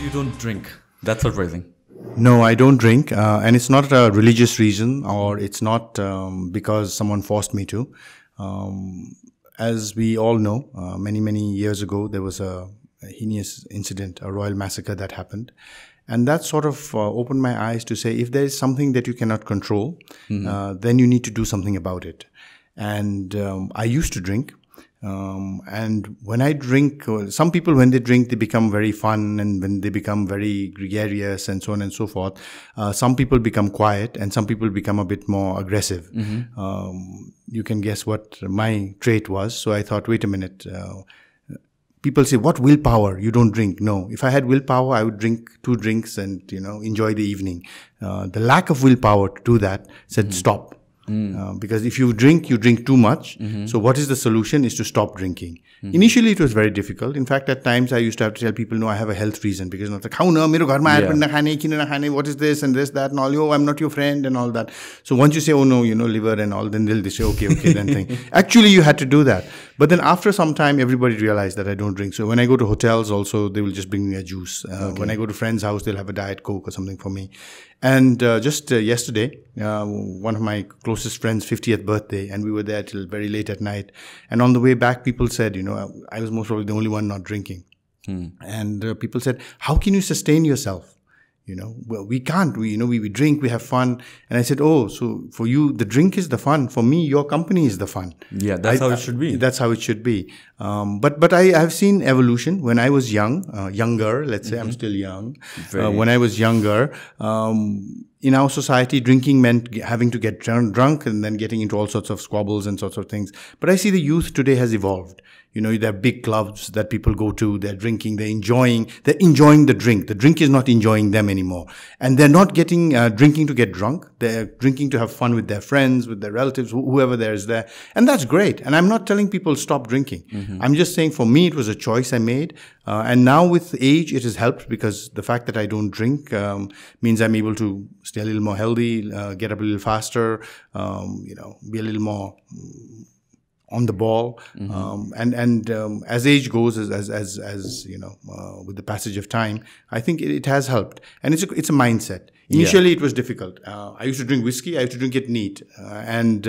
You don't drink. That's surprising. No, I don't drink. And it's not a religious reason, or it's not because someone forced me to. As we all know, many years ago, there was a heinous incident, a royal massacre that happened. And that sort of opened my eyes to say, if there is something that you cannot control, then you need to do something about it. And I used to drink. And when I drink, some people, when they drink, they become very fun, and when they become very gregarious and so on and so forth. Some people become quiet, and some people become a bit more aggressive. You can guess what my trait was. So I thought, wait a minute. People say, what willpower? You don't drink. No. If I had willpower, I would drink 2 drinks and, enjoy the evening. The lack of willpower to do that said, stop. Because if you drink too much. So what is the solution? Is to stop drinking. Initially, it was very difficult. In fact, at times I used to have to tell people, no, I have a health reason. Because what is this and this, that and all? Oh, I'm not your friend and all that. So once you say, oh no, liver and all, then they'll say, okay, then think. Actually, you had to do that. But then after some time, everybody realized that I don't drink. So when I go to hotels also, they will just bring me a juice. When I go to friend's house, they'll have a Diet Coke or something for me. And just yesterday, one of my closest friends' 50th birthday, and we were there till very late at night. And on the way back, people said, I was most probably the only one not drinking. And people said, how can you sustain yourself? Well, we can't. We drink, we have fun. And I said, oh, so for you, the drink is the fun. For me, your company is the fun. Yeah, that's how it should be. That's how it should be. But I have seen evolution. When I was younger, let's say, I'm still young. When I was younger, in our society, drinking meant having to get drunk and then getting into all sorts of squabbles and sorts of things. But I see the youth today has evolved. There are big clubs that people go to, they're drinking, they're enjoying the drink. The drink is not enjoying them anymore. And they're not getting, drinking to get drunk. They're drinking to have fun with their friends, with their relatives, whoever there is there. And that's great. And I'm not telling people stop drinking. I'm just saying for me, it was a choice I made. And now with age, it has helped because the fact that I don't drink, means I'm able to stay a little more healthy, get up a little faster, be a little more on the ball. And as age goes, as with the passage of time, I think it has helped. And it's a mindset. Initially, it was difficult. I used to drink whiskey. I used to drink it neat. And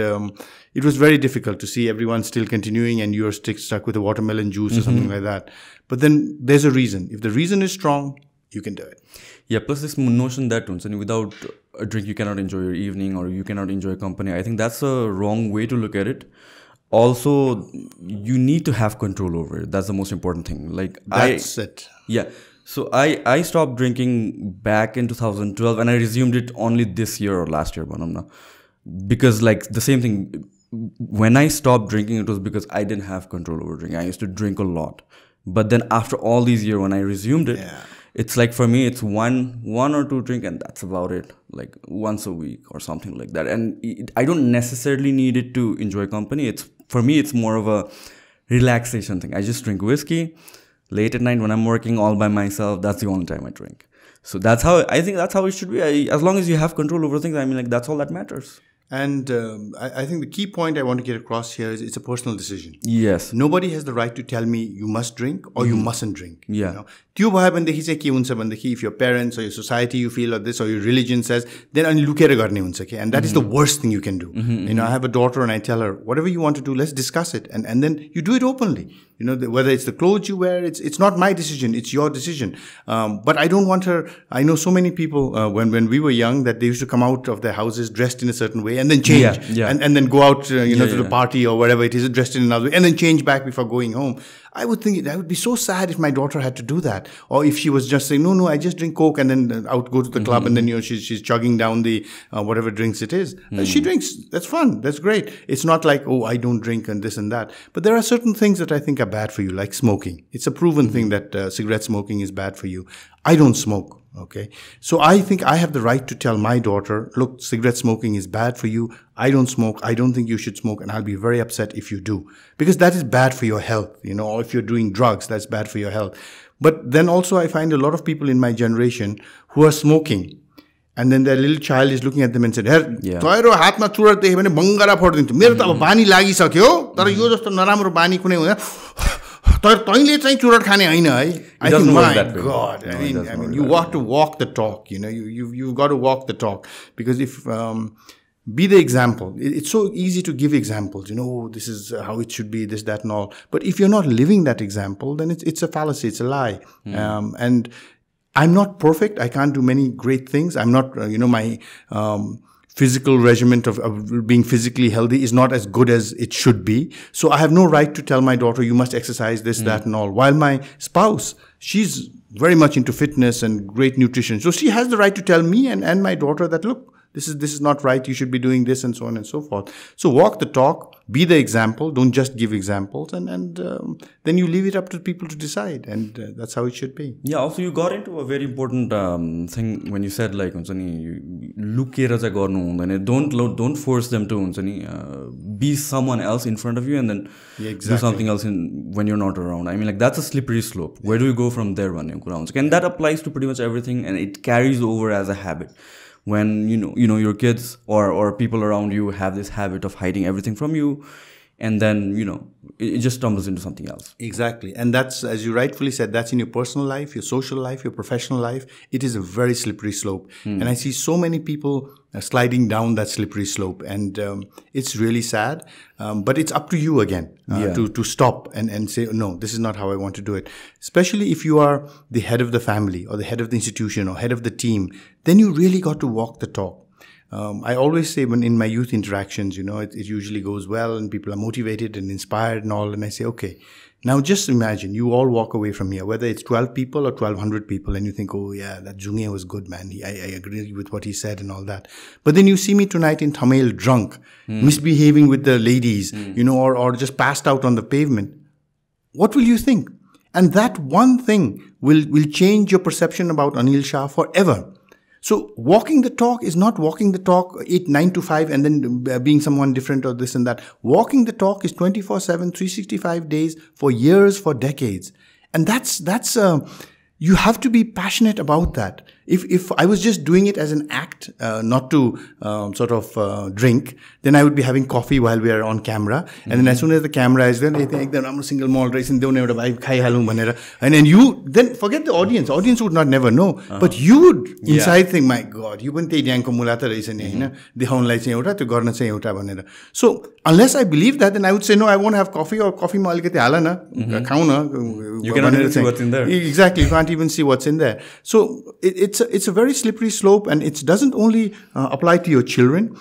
it was very difficult to see everyone still continuing and you're stuck with a watermelon juice or something like that. But then there's a reason. If the reason is strong, you can do it. Yeah, plus this notion that without a drink, you cannot enjoy your evening or you cannot enjoy company. I think that's a wrong way to look at it. Also, you need to have control over it. That's the most important thing. That's it. Yeah. So I stopped drinking back in 2012 and I resumed it only this year or last year. Because the same thing, when I stopped drinking, it was because I didn't have control over drinking. I used to drink a lot. But then after all these years, when I resumed it, it's for me, it's one or 2 drink and that's about it. Once a week or something like that. And I don't necessarily need it to enjoy company. For me, it's more of a relaxation thing. I just drink whiskey late at night when I'm working all by myself. That's the only time I drink. So I think that's how it should be. As long as you have control over things, that's all that matters. And I think the key point I want to get across here is it's a personal decision. Yes. Nobody has the right to tell me you must drink or you mustn't drink. Yeah. If your parents or your society you feel or this or your religion says, then and that is the worst thing you can do. I have a daughter and I tell her, whatever you want to do, let's discuss it. And then you do it openly. Whether it's the clothes you wear, it's not my decision, it's your decision. But I don't want her. I know so many people when we were young that they used to come out of their houses dressed in a certain way and then change and then go out to the party or whatever it is, dressed in another way and then change back before going home. I would think that would be so sad if my daughter had to do that, or if she was just saying, no, I just drink Coke and then go to the club and then she's chugging down the whatever drinks it is. She drinks. That's fun. That's great. It's not like, oh, I don't drink and this and that. But there are certain things that I think are bad for you, like smoking. It's a proven thing that cigarette smoking is bad for you. I don't smoke. Okay. So I think I have the right to tell my daughter, look, cigarette smoking is bad for you. I don't smoke. I don't think you should smoke. And I'll be very upset if you do, because that is bad for your health, or if you're doing drugs, that's bad for your health. But then also I find a lot of people in my generation who are smoking. And then their little child is looking at them and said, "Toiro hatma chura dehe bhane bangara phodidiन्छु. मेरो त अब बानी लागिसक्यो, तर यो जस्तो नराम्रो बानी कुनै हुँदैन." तैँले चाहिँ चुरोट खाने हैन है. I think, my God, I mean, you want to walk the talk. You've got to walk the talk, because if be the example. It's so easy to give examples. This is how it should be, this, that, and all. But if you're not living that example, then it's a fallacy. It's a lie. And I'm not perfect. I can't do many great things. I'm not, my physical regimen of being physically healthy is not as good as it should be. So I have no right to tell my daughter, you must exercise this, that, and all. While my spouse, she's very much into fitness and great nutrition. So she has the right to tell me and my daughter that, look, this is not right. You should be doing this, and so on and so forth. So walk the talk, be the example. Don't just give examples, and then you leave it up to people to decide, and that's how it should be. Yeah. Also, you got into a very important thing when you said like, lukera cha garnu hundaina. Don't force them to be someone else in front of you, and then do something else when you're not around. I mean, like, that's a slippery slope. Where do you go from there? And that applies to pretty much everything, and it carries over as a habit. When your kids or people around you have this habit of hiding everything from you, and then it just stumbles into something else. Exactly. And that's, as you rightfully said, that's in your personal life, your social life, your professional life. It is a very slippery slope. And I see so many people sliding down that slippery slope, and it's really sad. But it's up to you again to stop and say, no, this is not how I want to do it. Especially if you are the head of the family or the head of the institution or head of the team, then you really got to walk the talk. I always say, when in my youth interactions, it usually goes well and people are motivated and inspired and all. And I say, okay, now just imagine you all walk away from here, whether it's 12 people or 1,200 people, and you think, oh yeah, that Junge was good, man. I agree with what he said and all that. But then you see me tonight in Tamil drunk, misbehaving with the ladies, or just passed out on the pavement. What will you think? And that one thing will change your perception about Anil Shah forever. So walking the talk is not walking the talk 9 to 5 and then being someone different or this and that. Walking the talk is 24/7, 365 days, for years, for decades. And that's you have to be passionate about that. If I was just doing it as an act, not to drink, then I would be having coffee while we are on camera. And then as soon as the camera is there, I think I'm a single malt race and don't ever buy khai halung bhanera. And then you then forget the audience. Audience would not never know. But you would inside think, my God, you wouldn't take dyanko mulata race and dehaunlai chahi euta to garna chahi euta bhanera. So unless I believe that, then I would say, no, I won't have coffee, or coffee ma alikati hala na, khau na. You cannot even see what's in there. Exactly, you can't even see what's in there. So it's a very slippery slope, and it doesn't only apply to your children.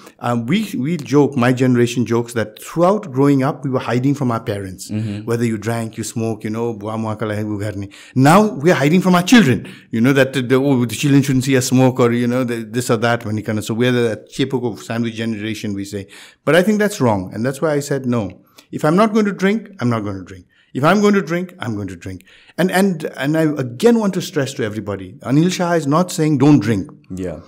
We joke, my generation jokes, that throughout growing up, we were hiding from our parents. Whether you drank, you smoke, now we are hiding from our children. That the children shouldn't see us smoke, or this or that. So we're the chepoko sandwich generation, we say. But I think that's wrong, and that's why I said no. If I'm not going to drink, I'm not going to drink. If I'm going to drink, I'm going to drink. And I again want to stress to everybody, Anil Shah is not saying don't drink. Yeah.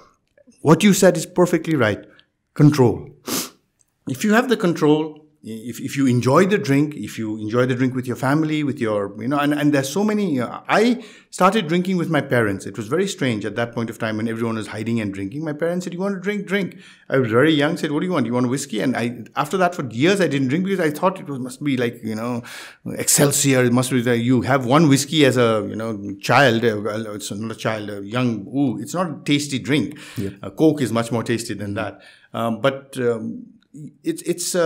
What you said is perfectly right. Control. If you have the control, if you enjoy the drink, with your family, with your, and there's so many, I started drinking with my parents. It was very strange at that point of time when everyone was hiding and drinking. My parents said, you want to drink? Drink. I was very young, said, what do you want? You want a whiskey? And after that, for years, I didn't drink because I thought it must be like, Excelsior. It must be that you have one whiskey as a, child. It's not a child, a young, it's not a tasty drink. Yeah. Coke is much more tasty than that. But it's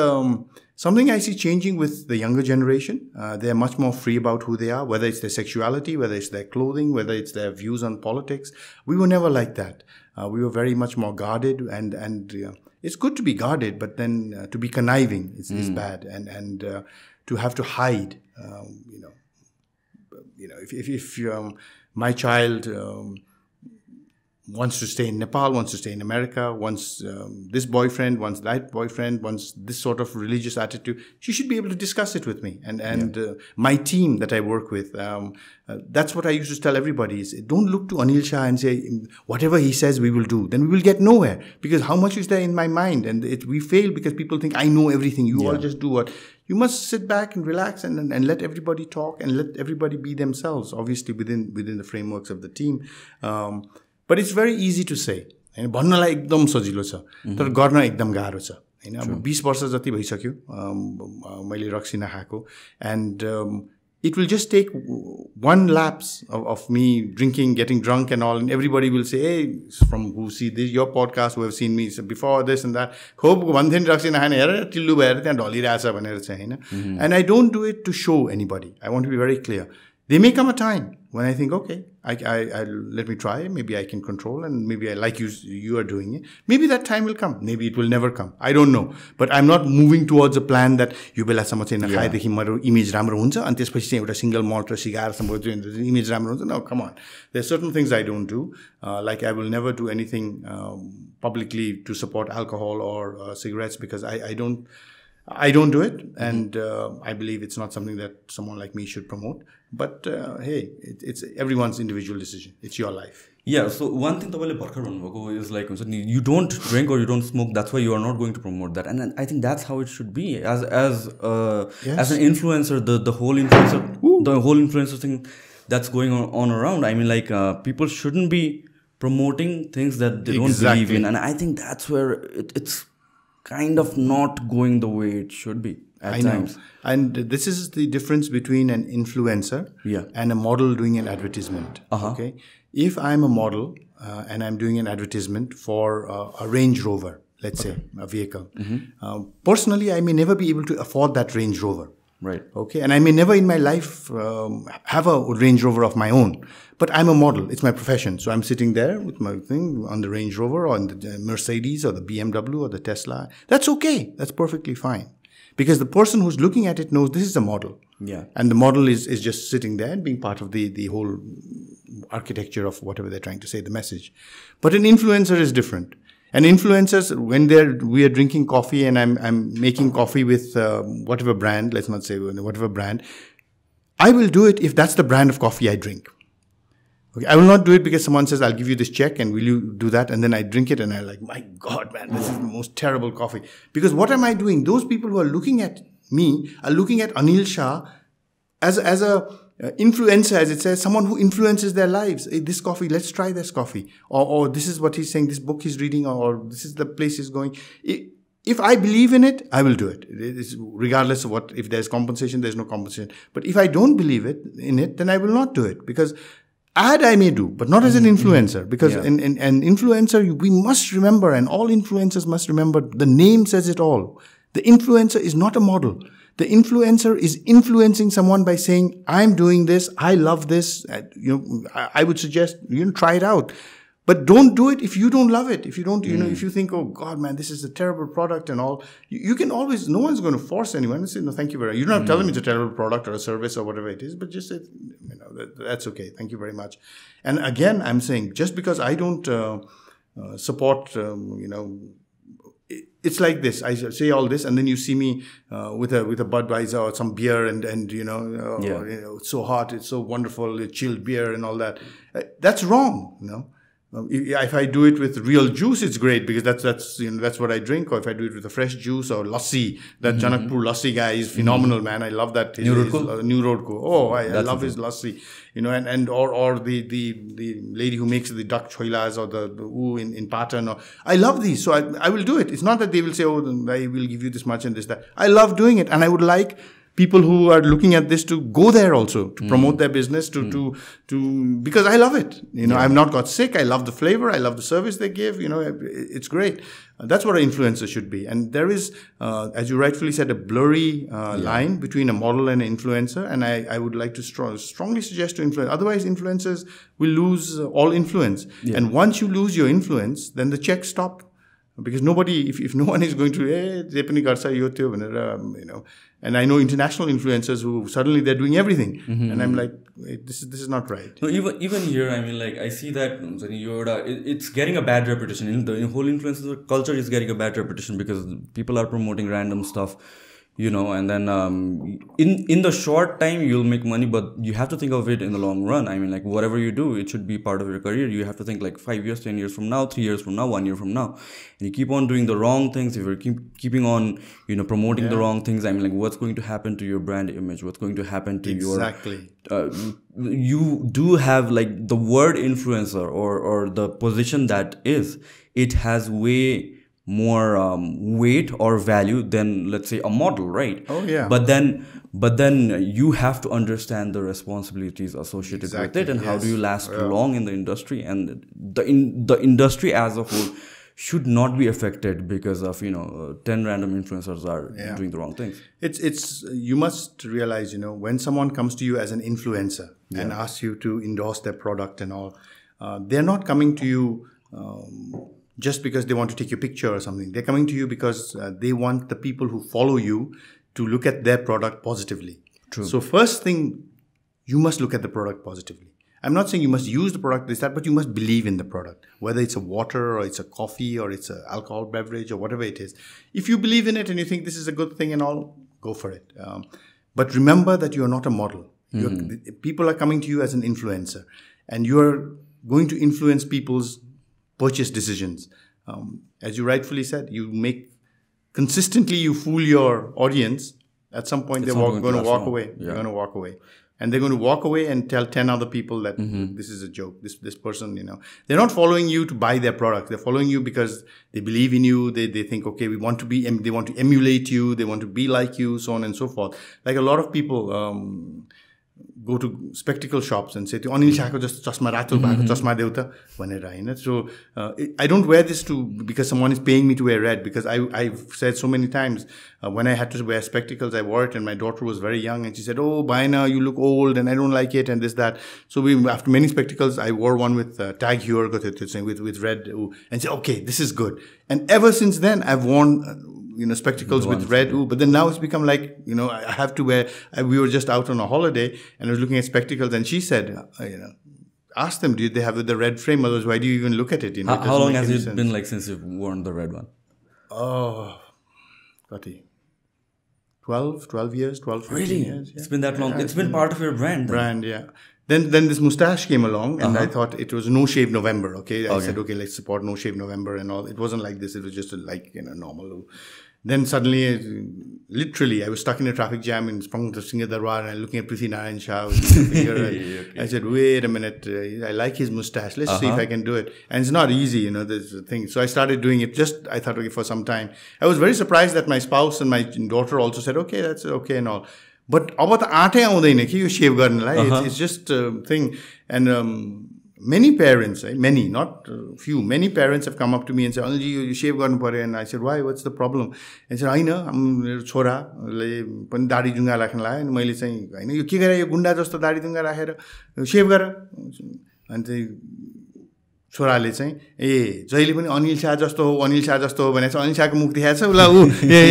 something I see changing with the younger generation. They're much more free about who they are, whether it's their sexuality, whether it's their clothing, whether it's their views on politics. We were never like that. We were very much more guarded, and it's good to be guarded, but then to be conniving is bad, and to have to hide. If my child wants to stay in Nepal, wants to stay in America, wants this boyfriend, wants that boyfriend, wants this sort of religious attitude, she should be able to discuss it with me. And my team that I work with, that's what I used to tell everybody is, don't look to Anil Shah and say, whatever he says we will do. Then we will get nowhere, because how much is there in my mind? And we fail because people think, I know everything. You all just do what. You must sit back and relax and let everybody talk and let everybody be themselves, obviously within the frameworks of the team. But it's very easy to say. भन्नलाई एकदम सजिलो छ, तर गर्न एकदम गाह्रो छ. अब 20 वर्ष जति भइसक्यो मैले रक्सी नखाएको, and it will just take one lapse of me drinking, getting drunk and all, and everybody will say, hey, from who see this, your podcast, who have seen me before this and that, and I don't do it to show anybody. I want to be very clear. There may come a time when I think, okay, I let me try. Maybe I can control, and maybe I like you are doing it. Maybe that time will come. Maybe it will never come. I don't know. But I'm not moving towards a plan that you will have someone say, image ramro huncha, and this single malt or cigar, image ramro huncha. No, come on. There are certain things I don't do. Like I will never do anything publicly to support alcohol or cigarettes, because I don't do it, and I believe it's not something that someone like me should promote. But hey, it's everyone's individual decision. It's your life. Yeah, so one thing is like, you don't drink or you don't smoke, that's why you are not going to promote that. And I think that's how it should be. As an influencer, the whole influencer thing that's going on around, I mean, like, people shouldn't be promoting things that they don't believe in. And I think that's where it's kind of not going the way it should be at times. And this is the difference between an influencer and a model doing an advertisement. Okay, if I'm a model and I'm doing an advertisement for a Range Rover, let's say, a vehicle, personally I may never be able to afford that Range Rover. Right. Okay. And I may never in my life have a Range Rover of my own. But I'm a model. It's my profession. So I'm sitting there with my thing on the Range Rover or on the Mercedes or the BMW or the Tesla. That's okay. That's perfectly fine. Because the person who's looking at it knows this is a model. Yeah. And the model is just sitting there and being part of the whole architecture of whatever they're trying to say, the message. But an influencer is different. And influencers, when we are drinking coffee and I'm making coffee with whatever brand, let's not say whatever brand, I will do it if that's the brand of coffee I drink. Okay, I will not do it because someone says, I'll give you this check and will you do that? And then I drink it and I'm like, my God, man, this is the most terrible coffee. Because what am I doing? Those people who are looking at me are looking at Anil Shah as a influencer, as it says, someone who influences their lives. Hey, this coffee, let's try this coffee. Or this is what he's saying, this book he's reading, or this is the place he's going. If I believe in it, I will do it. It's regardless of what, if there's compensation, there's no compensation. But if I don't believe in it, then I will not do it. Because ad I may do, but not as an influencer. Because an influencer, we must remember, and all influencers must remember, the name says it all. The influencer is not a model. The influencer is influencing someone by saying, I'm doing this, I love this. I would suggest, try it out. But don't do it if you don't love it. If you don't, if you think, oh God, man, this is a terrible product and all, you can always, no one's going to force anyone to say, no, thank you very much. You don't have to tell them it's a terrible product or a service or whatever it is, but just say, that's okay. Thank you very much. And again, I'm saying, just because I don't support, it's like this. I say all this, and then you see me with a Budweiser or some beer, and it's so hot, it's so wonderful, chilled beer and all that. That's wrong. If I do it with real juice, it's great because that's what I drink. Or if I do it with a fresh juice or lassi, that Janakpur lassi guy is phenomenal, man. I love that. New Road Ko. Oh, I love his lassi. Or the lady who makes the duck choilas or the in Patan. I love these, so I will do it. It's not that they will say, oh, I will give you this much and this, that. I love doing it, and I would like people who are looking at this to go there also, to promote their business, to because I love it. I've not got sick. I love the flavor. I love the service they give. It's great. That's what an influencer should be. And there is, as you rightfully said, a blurry line between a model and an influencer. And I would like to strongly suggest to influence. Otherwise, influencers will lose all influence. Yeah. And once you lose your influence, then the checks stop. Because nobody, if no one is going to, and I know international influencers who suddenly they're doing everything, and I'm like, this is not right. No, even here, I mean, like I see that it's getting a bad reputation. The whole influencer culture is getting a bad reputation because people are promoting random stuff. And then in the short time you'll make money, but you have to think of it in the long run. I mean, like whatever you do, it should be part of your career. You have to think like 5 years, 10 years from now, 3 years from now, 1 year from now. And you keep on doing the wrong things. If you're keeping on, promoting the wrong things, I mean, like what's going to happen to your brand image? What's going to happen to exactly. You do have like the word influencer or the position that is, it has way weight or value than, let's say, a model, right? Oh yeah. But then you have to understand the responsibilities associated with it, and how do you last long in the industry, and the industry as a whole should not be affected because of 10 random influencers are doing the wrong things. It's you must realize, when someone comes to you as an influencer and asks you to endorse their product and all, they're not coming to you just because they want to take your picture or something. They're coming to you because they want the people who follow you to look at their product positively. True. So first thing, you must look at the product positively. I'm not saying you must use the product, but you must believe in the product. Whether it's a water or it's a coffee or it's an alcohol beverage or whatever it is. If you believe in it and you think this is a good thing and all, go for it. But remember that you are not a model. People are coming to you as an influencer, and you're going to influence people's purchase decisions. As you rightfully said, consistently you fool your audience. At some point, they're going to walk away. They're going to walk away. And they're going to walk away and tell 10 other people that this is a joke. This person, they're not following you to buy their product. They're following you because they believe in you. They think, okay, they want to emulate you. They want to be like you, so on and so forth. Like a lot of people go to spectacle shops and say, Anil Shahko just chasma rato bhako chasma deu ta bhanera haina. So I don't wear this because someone is paying me to wear red, because I've said so many times when I had to wear spectacles, I wore it, and my daughter was very young and she said, oh Baina, you look old and I don't like it and this, that. So after many spectacles, I wore one with tag here with red, and said, okay, this is good. And ever since then I've worn spectacles with red. But then now it's become like, I have to wear. We were just out on a holiday and I was looking at spectacles, and she said, ask them, do they have the red frame? Otherwise, why do you even look at it? How long has it been like since you've worn the red one? Oh, 12 years, 12, 15 really? years. Yeah. It's been that long. Yeah, it's been part of your brand. Yeah. Then this mustache came along, and I thought it was No Shave November. Okay, I said, okay, let's support No Shave November and all. It wasn't like this. It was just normal. Then suddenly, literally, I was stuck in a traffic jam in Sprung to Singh Darbar, and looking at Prithi Narayan Shah with his finger. Okay. I said, wait a minute, I like his mustache. Let's see if I can do it. And it's not easy, there's a thing. So I started doing it I thought, okay, for some time. I was very surprised that my spouse and my daughter also said, okay, that's okay and all. But अब त आँटै आउँदैन कि यो शेव गर्नलाई. It's just a thing. And many parents, many parents have come up to me and said, Anilji, you shave गर्नु पर्यो. And I said, why? What's the problem? And said, हैन, मेरो छोराले पनि दाढी जुङ्गा राख्न लाग्यो, अनि मैले चाहिँ हैन यो के गरे, यो गुण्डा जस्तो दाढी जुङ्गा राखेर शेव गर. अनि चाहिँ छोराले चाहिँ जहिले पनि अनिल शाह जस्तो हो भनेर अनिल शाहको मुख देखाएको छ उसलाई,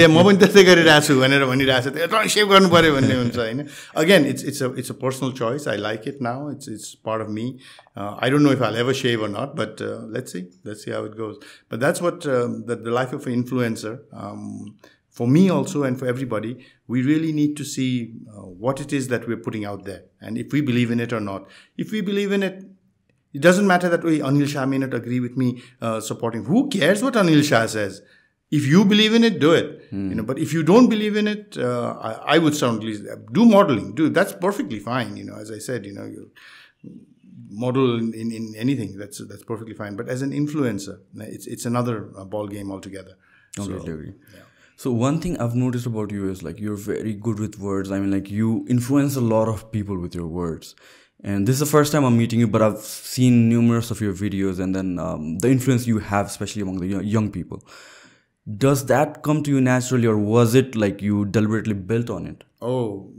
म पनि त्यस्तै गरिरहेको छु भनेर भनिरहेको छ. त सेभ गर्नु पर्यो भन्ने हुन्छ हैन. Again, it's a personal choice. I like it now. It's part of me. I don't know if I'll ever shave or not, but let's see how it goes. But that's what the life of an influencer. For me also, and for everybody, we really need to see what it is that we're putting out there, and if we believe in it or not. If we believe in it, it doesn't matter that Anil Shah may not agree with me supporting. Who cares what Anil Shah says? If you believe in it, do it. But if you don't believe in it, I would certainly do modeling. That's perfectly fine. As I said, you model in anything. That's perfectly fine. But as an influencer, it's another ball game altogether. Completely agree. Yeah. So one thing I've noticed about you is like you're very good with words. I mean, like you influence a lot of people with your words. And this is the first time I'm meeting you, but I've seen numerous of your videos, and then the influence you have, especially among the young people. Does that come to you naturally, or was it like you deliberately built on it? Oh,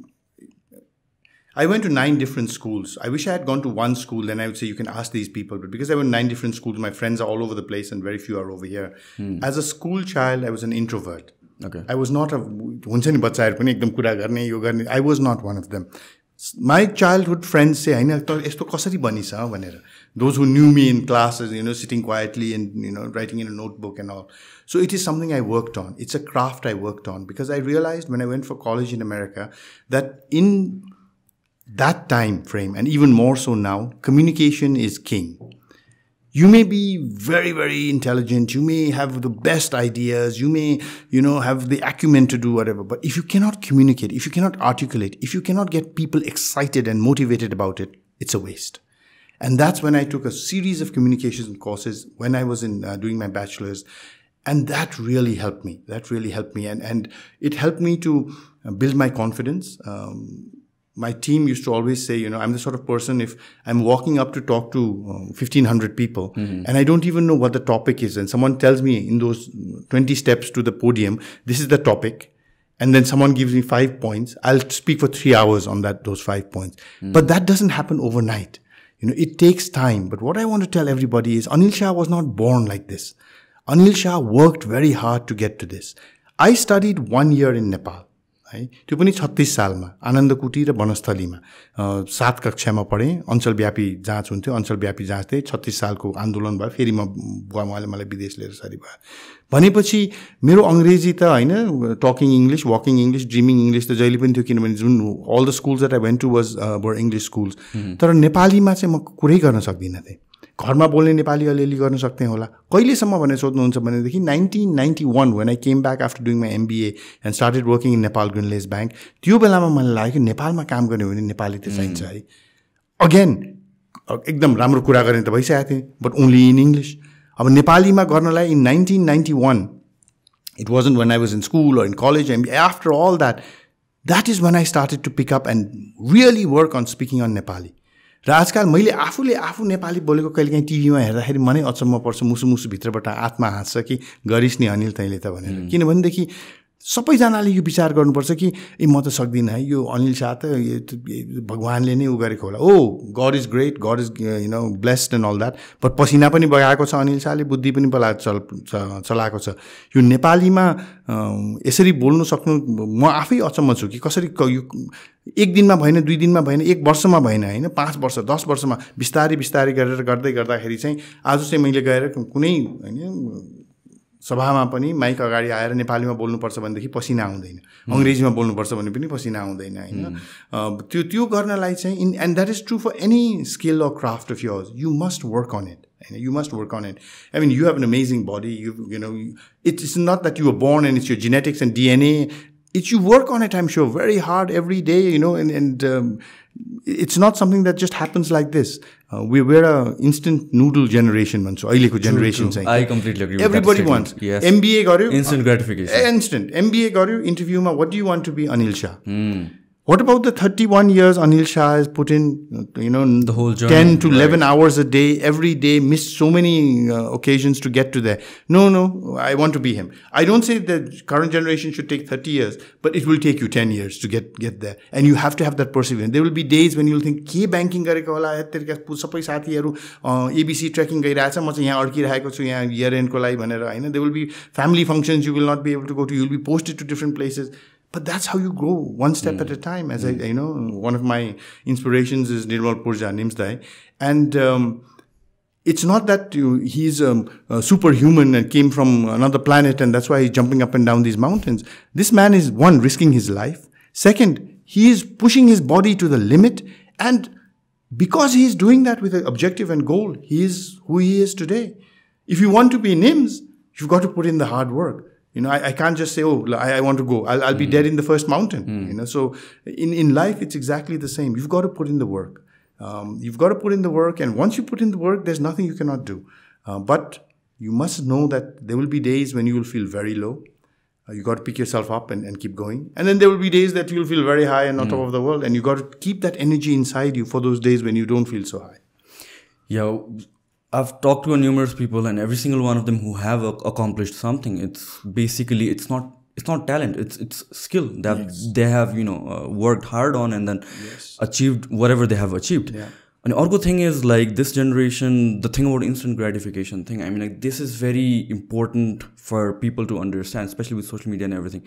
I went to 9 different schools. I wish I had gone to one school, then I would say you can ask these people. But because I went to 9 different schools, my friends are all over the place and very few are over here. As a school child, I was an introvert. Okay. I was not I was not one of them. My childhood friends say, those who knew me in classes, sitting quietly and, writing in a notebook and all. So it is something I worked on. It's a craft I worked on, because I realized when I went for college in America that in that time frame, and even more so now, communication is king. You may be very, very intelligent. You may have the best ideas. You may, have the acumen to do whatever. But if you cannot communicate, if you cannot articulate, if you cannot get people excited and motivated about it, it's a waste. And that's when I took a series of communication courses when I was doing my bachelor's. And that really helped me. And it helped me to build my confidence. My team used to always say, I'm the sort of person, if I'm walking up to talk to 1,500 people and I don't even know what the topic is, and someone tells me in those 20 steps to the podium, this is the topic, and then someone gives me 5 points, I'll speak for 3 hours on those 5 points. But that doesn't happen overnight. It takes time. But what I want to tell everybody is Anil Shah was not born like this. Anil Shah worked very hard to get to this. I studied 1 year in Nepal. है त्यो पनि 36 सालमा आनन्दकुटी र वनस्थलीमा 7 कक्षामा पढेँ अञ्चलव्यापी जाँच हुन्थ्यो अञ्चलव्यापी जाँच चाहिँ 36 सालको आन्दोलन भयो फेरि बुवाले मलाई विदेश लिएर सरी भयो भनेपछि मेरो अंग्रेजी त हैन talking English walking English dreaming English त जहिले पनि थियो किनभने जुन all the schools that I went to was were English schools तर नेपालीमा चाहिँ म कुरै गर्न सक्दिनँ थिएँ घरमा बोल्ने नेपाली अलिअलि गर्न सक्थे होला कहिलेसम्म भनेर सोध्नुहुन्छ भनेदेखि 1991 when I came back after doing my MBA and started working in Nepal Greenlace Bank त्यो बेलामा मलाई लाग्यो नेपालमा काम गर्ने हो भने नेपाली त चाहिन्छ है अगेन एकदम राम्रो कुरा गर्ने त भइसकेको थिएँ बट ओन्ली इन इंग्लिश अब नेपालीमा गर्नलाई इन 1991 it wasn't when I was in school or in college and after all that is when I started to pick up and really work on speaking on Nepali र आजकल मैले आफू नेपाली बोलेको कहिलेकाहीँ टिभीमा हेर्दाखेरि मनै अचम्म पर्छ मुसु भित्रबाट आत्मा हाँस्छ कि गरिस् नि अनिल तैँले त भनेर किनभनेदेखि सबैजनाले यो विचार गर्नुपर्छ कि म त सक्दिनँ है यो अनिल शाह त भगवानले नै उ गरेको होला oh God is great God is blessed and all that but पसिना पनि बगाएको छ अनिल शाहले बुद्धि पनि चलाएको छ यो नेपालीमा यसरी बोल्नु सक्नु म आफै अचम्म छु कि कसरी एक दिनमा भएन 2 दिनमा भएन 1 वर्षमा भएन हैन 5 वर्ष 10 वर्षमा बिस्तारै गरेर गर्दाखेरि चाहिँ आज चाहिँ मैले गएर कुनै हैन सभामा पनि माइक अगाडि आएर नेपालीमा बोल्नुपर्छ भनेदेखि पसिना आउँदैन अंग्रेजीमा बोल्नुपर्छ भने पनि पसिना आउँदैन हैन त्यो गर्नलाई चाहिँ and that is true for any skill or craft of yours you must work on it and you must work on it. I mean, you have an amazing body. It's not that you were born and it's your genetics and DNA. It's you work on it, I'm sure, very hard every day, and it's not something that just happens like this. We're a instant noodle generation, man. So, generation. I completely agree with everybody that wants. Yes. MBA got you. Instant gratification. Instant. MBA got you. Interview ma. What do you want to be, Anil Shah? What about the 31 years Anil Shah has put in, the whole journey, 10 to 11 hours a day, every day, missed so many occasions to get to there. No, I want to be him. I don't say the current generation should take 30 years, but it will take you 10 years to get there. And you have to have that perseverance. There will be days when you'll think, ke banking gareko hola, sabai sathiharu ABC tracking gairacha, ma chahi yaha adkiraheko chu yaha year end ko lai bhanera haina. There will be family functions you will not be able to go to. You'll be posted to different places. But that's how you grow, one step at a time. As one of my inspirations is Nirmal Purja, Nimsdai. And it's not that he's superhuman and came from another planet and that's why he's jumping up and down these mountains. This man is, one, risking his life. Second, he is pushing his body to the limit. And because he is doing that with an objective and goal, he is who he is today. If you want to be NIMS, you've got to put in the hard work. I can't just say, I want to go. I'll be dead in the first mountain. So in life, it's exactly the same. You've got to put in the work. And once you put in the work, there's nothing you cannot do. But you must know that there will be days when you will feel very low. You got to pick yourself up and keep going. And then there will be days that you'll feel very high and on top of the world. And you got to keep that energy inside you for those days when you don't feel so high. Yeah. I've talked to numerous people and every single one of them who have accomplished something. It's basically, it's not talent, it's skill that they have, worked hard on and then achieved whatever they have achieved. Yeah. And the other thing is like this generation, the thing about instant gratification thing, I mean like this is very important for people to understand, especially with social media and everything.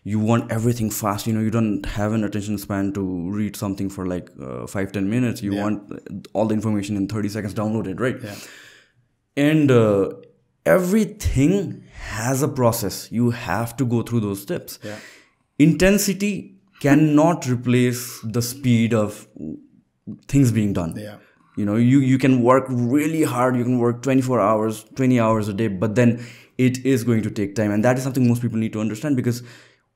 You want everything fast, you don't have an attention span to read something for like 5-10 minutes. You want all the information in 30 seconds downloaded, right? Yeah. And everything has a process. You have to go through those steps. Yeah. Intensity cannot replace the speed of things being done. Yeah. You can work really hard. You can work 24 hours, 20 hours a day, but then it is going to take time. And that is something most people need to understand, because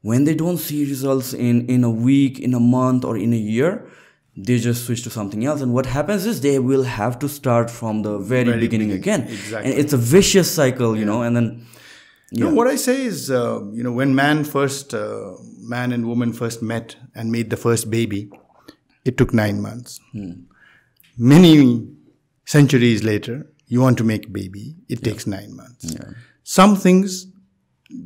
when they don't see results in a week, in a month, or in a year, they just switch to something else. And what happens is they will have to start from the very beginning again. Exactly. And it's a vicious cycle, and then... You know, what I say is, when man and woman first met and made the first baby, it took 9 months. Many centuries later, you want to make a baby, it takes 9 months. Some things,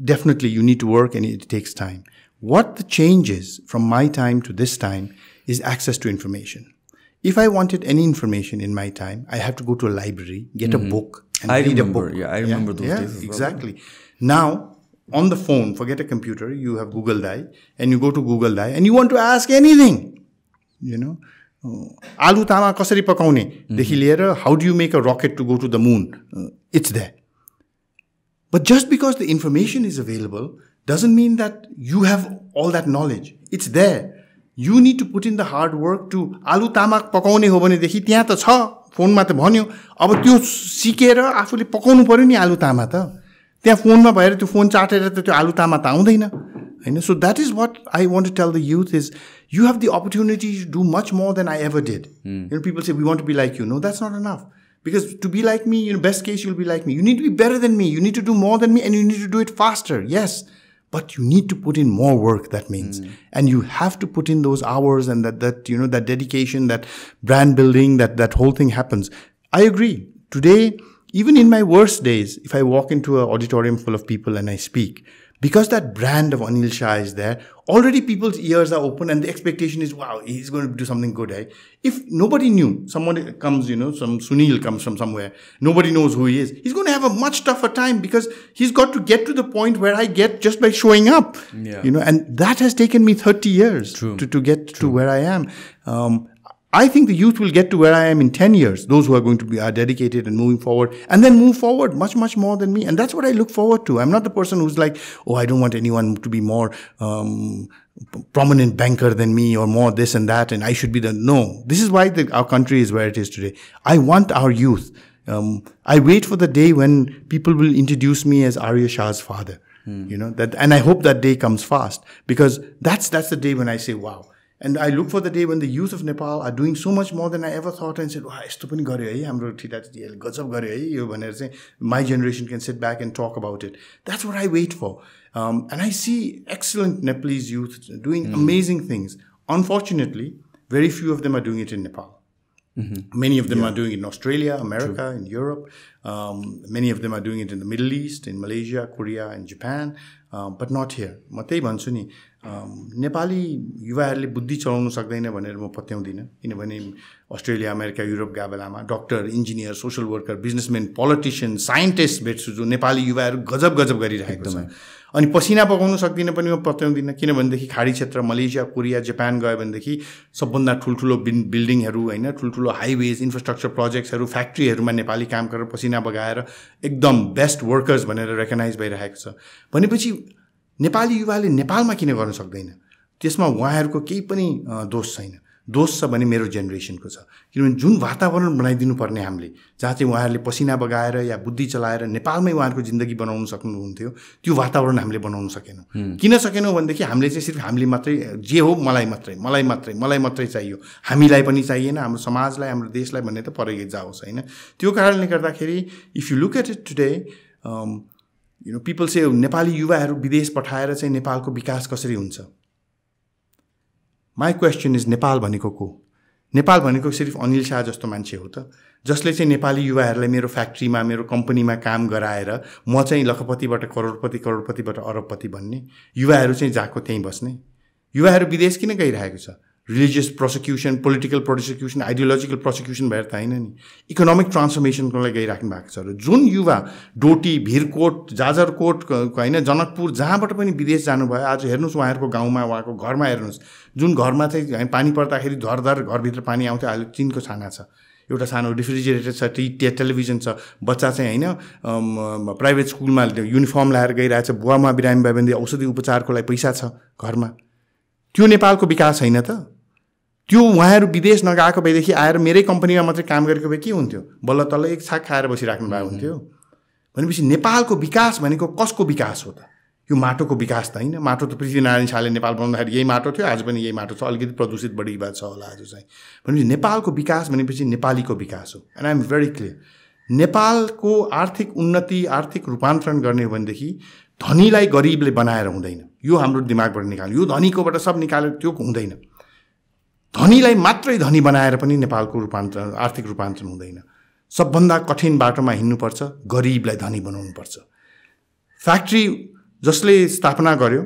definitely you need to work and it takes time. What the change is from my time to this time is access to information. If I wanted any information in my time, I have to go to a library, get a book, and read a book. Yeah, I remember those days as well. Exactly. Now, on the phone, forget a computer, you have Google Dai, and you go to Google Dai, and you want to ask anything, Alu tama kasari pakaune dekhi liera, how do you make a rocket to go to the moon? It's there. But just because the information is available doesn't mean that you have all that knowledge. It's there. You need to put in the hard work to आलु तामाक पकाउने हो भने देखि त्यहाँ त छ फोनमा त भन्यो अब त्यो सिकेर आफूले पकाउनु पर्यो नि आलु तामा त त्यहाँ फोनमा भएर त्यो फोन चाटेर त त्यो आलु तामा त आउँदैन हैन so that is what I want to tell the youth is you have the opportunity to do much more than I ever did. People say we want to be like you. No, that's not enough. Because to be like me, best case you'll be like me. You need to be better than me. You need to do more than me and you need to do it faster. Yes. But you need to put in more work, that means. And you have to put in those hours and that dedication, that brand building, that whole thing happens. I agree. Today, even in my worst days, if I walk into an auditorium full of people and I speak, because that brand of Anil Shah is there, already people's ears are open and the expectation is, wow, he's going to do something good. Eh? If nobody knew, someone comes, some Sunil comes from somewhere, nobody knows who he is, he's going to have a much tougher time because he's got to get to the point where I get just by showing up. And that has taken me 30 years to get to where I am. I think the youth will get to where I am in 10 years, those who are going to be dedicated and moving forward, and then move forward much, much more than me. And that's what I look forward to. I'm not the person who's like, oh, I don't want anyone to be more prominent banker than me or more this and that, and I should be the... No, this is why our country is where it is today. I want our youth. I wait for the day when people will introduce me as Arya Shah's father. And I hope that day comes fast, because that's the day when I say, wow. And I look for the day when the youth of Nepal are doing so much more than I ever thought and said, wow, यस्तो पनि गर्यो है हाम्रो ठिटाठिटीले गजब गर्यो है यो भनेर चाहिँ my generation can sit back and talk about it. That's what I wait for. And I see excellent Nepalese youth doing amazing things. Unfortunately, very few of them are doing it in Nepal. Many of them are doing it in Australia, America, in Europe. Many of them are doing it in the Middle East, in Malaysia, Korea, and Japan, but not here. म त्यही भन्छु नि नेपाली युवाहरूले बुद्धि चलाउन सक्दैन भनेर म पत्याउँदिनँ किनभने अस्ट्रेलिया अमेरिका युरोप गएको बेलामा doctor engineer social worker businessman politician scientist भेट्छु जो नेपाली युवाहरू गजब गरिरहेको छ अनि पसिना पकाउन सक्दिनँ पनि म पत्याउँदिनँ किनभनेदेखि खाडी क्षेत्र मलेसिया कोरिया जापान गयो भनेदेखि सबभन्दा ठुल्ठुलो बिल्डिङहरू होइन ठुल्ठुलो हाइवेज इन्फ्रास्ट्रक्चर प्रोजेक्ट्सहरू फ्याक्ट्रीहरूमा नेपाली काम गरेर पसिना बगाएर एकदम बेस्ट वर्कर्स भनेर रेकगनाइज भइरहेको छ भनेपछि नेपाली युवाले नेपालमा किन गर्न सक्दैन त्यसमा उहाँहरूको केही पनि दोष छैन दोष छ भने मेरो जेनेरेसनको छ किनभने जुन वातावरण बनाइदिनु पर्ने हामीले जहाँ चाहिँ उहाँहरूले पसिना बगाएर या बुद्धि चलाएर नेपालमै उहाँहरूको जिन्दगी बनाउन सक्नुहुन्थ्यो त्यो वातावरण हामीले बनाउन सकेनौँ किन सकेनौँ भनेदेखि हामीले चाहिँ सिर्फ हामीले मात्रै जे हो मलाई मात्रै चाहियो हामीलाई पनि चाहिएन हाम्रो समाजलाई हाम्रो देशलाई भन्ने त परै जाओस् हैन त्यो कारणले गर्दाखेरि if you look at it today people say Nepali युवाहरू विदेश पठाएर चाहिँ नेपालको विकास कसरी हुन्छ My question is नेपाल भनेको को नेपाल भनेको सिर्फ अनिल शाह जस्तो मान्छे हो त जसले चाहिँ नेपाली युवाहरूलाई मेरो फ्याक्ट्रीमा मेरो कम्पनीमा काम गराएर म चाहिँ लखपतिबाट करोडपतिबाट अरबपति बन्ने युवाहरू चाहिँ जाको त्यहीँ बस्ने युवाहरू विदेश किन गइरहेको छ religious persecution political persecution ideological persecution भएर त हैन नि इकोनोमिक ट्रान्सफर्मेसनको लागि गइराख्नु भएको छ र जुन युवा डोटी भिरकोट जाजरकोट हैन जनकपुर जहाँबाट पनि विदेश जानुभयो आज हेर्नुस् उहाँहरूको गाउँमा उहाँको घरमा हेर्नुस् जुन घरमा चाहिँ पानी पर्दाखेरि धरधर घरभित्र पानी आउँथ्यो अहिले टिनको छाना छ एउटा सानो रेफ्रिजरेटर छ टेलिभिजन छ बच्चा चाहिँ हैन प्राइभेट स्कुलमा युनिफर्म लगाएर गइरहेछ बुवामा बिरामी भयो भने औषधि उपचारको लागि पैसा छ घरमा त्यो नेपालको विकास हैन त त्यो उहाँहरू विदेश नगएको भएदेखि आएर मेरै कम्पनीमा मात्रै काम गरेको भए के हुन्थ्यो बल्ल तल्ल एक छाक खाएर बसिराख्नु भएको हुन्थ्यो भनेपछि नेपालको विकास भनेको कसको विकास हो त यो माटोको विकास त हैन माटो त पृथ्वीनारायण शाहले नेपाल बनाउँदाखेरि यही माटो थियो आज पनि यही माटो छ अलिकति प्रदूषित बढी भएको छ होला आज चाहिँ भनेपछि नेपालको विकास भनेपछि नेपालीको विकास हो and I am very clear नेपालको आर्थिक उन्नति आर्थिक रूपान्तरण गर्ने हो भनेदेखि धनीलाई गरिबले बनाएर हुँदैन। यो हाम्रो दिमागबाट निकाल्नु, यो धनीकोबाट सब निकालेर त्यो हुँदैन। धनीलाई मात्रै धनी बनाएर पनि नेपालको रूपान्तरण आर्थिक रूपान्तरण हुँदैन। सबभन्दा कठिन बाटोमा हिँड्नुपर्छ, गरिबलाई धनी बनाउनुपर्छ। फ्याक्ट्री जसले स्थापना गर्यो,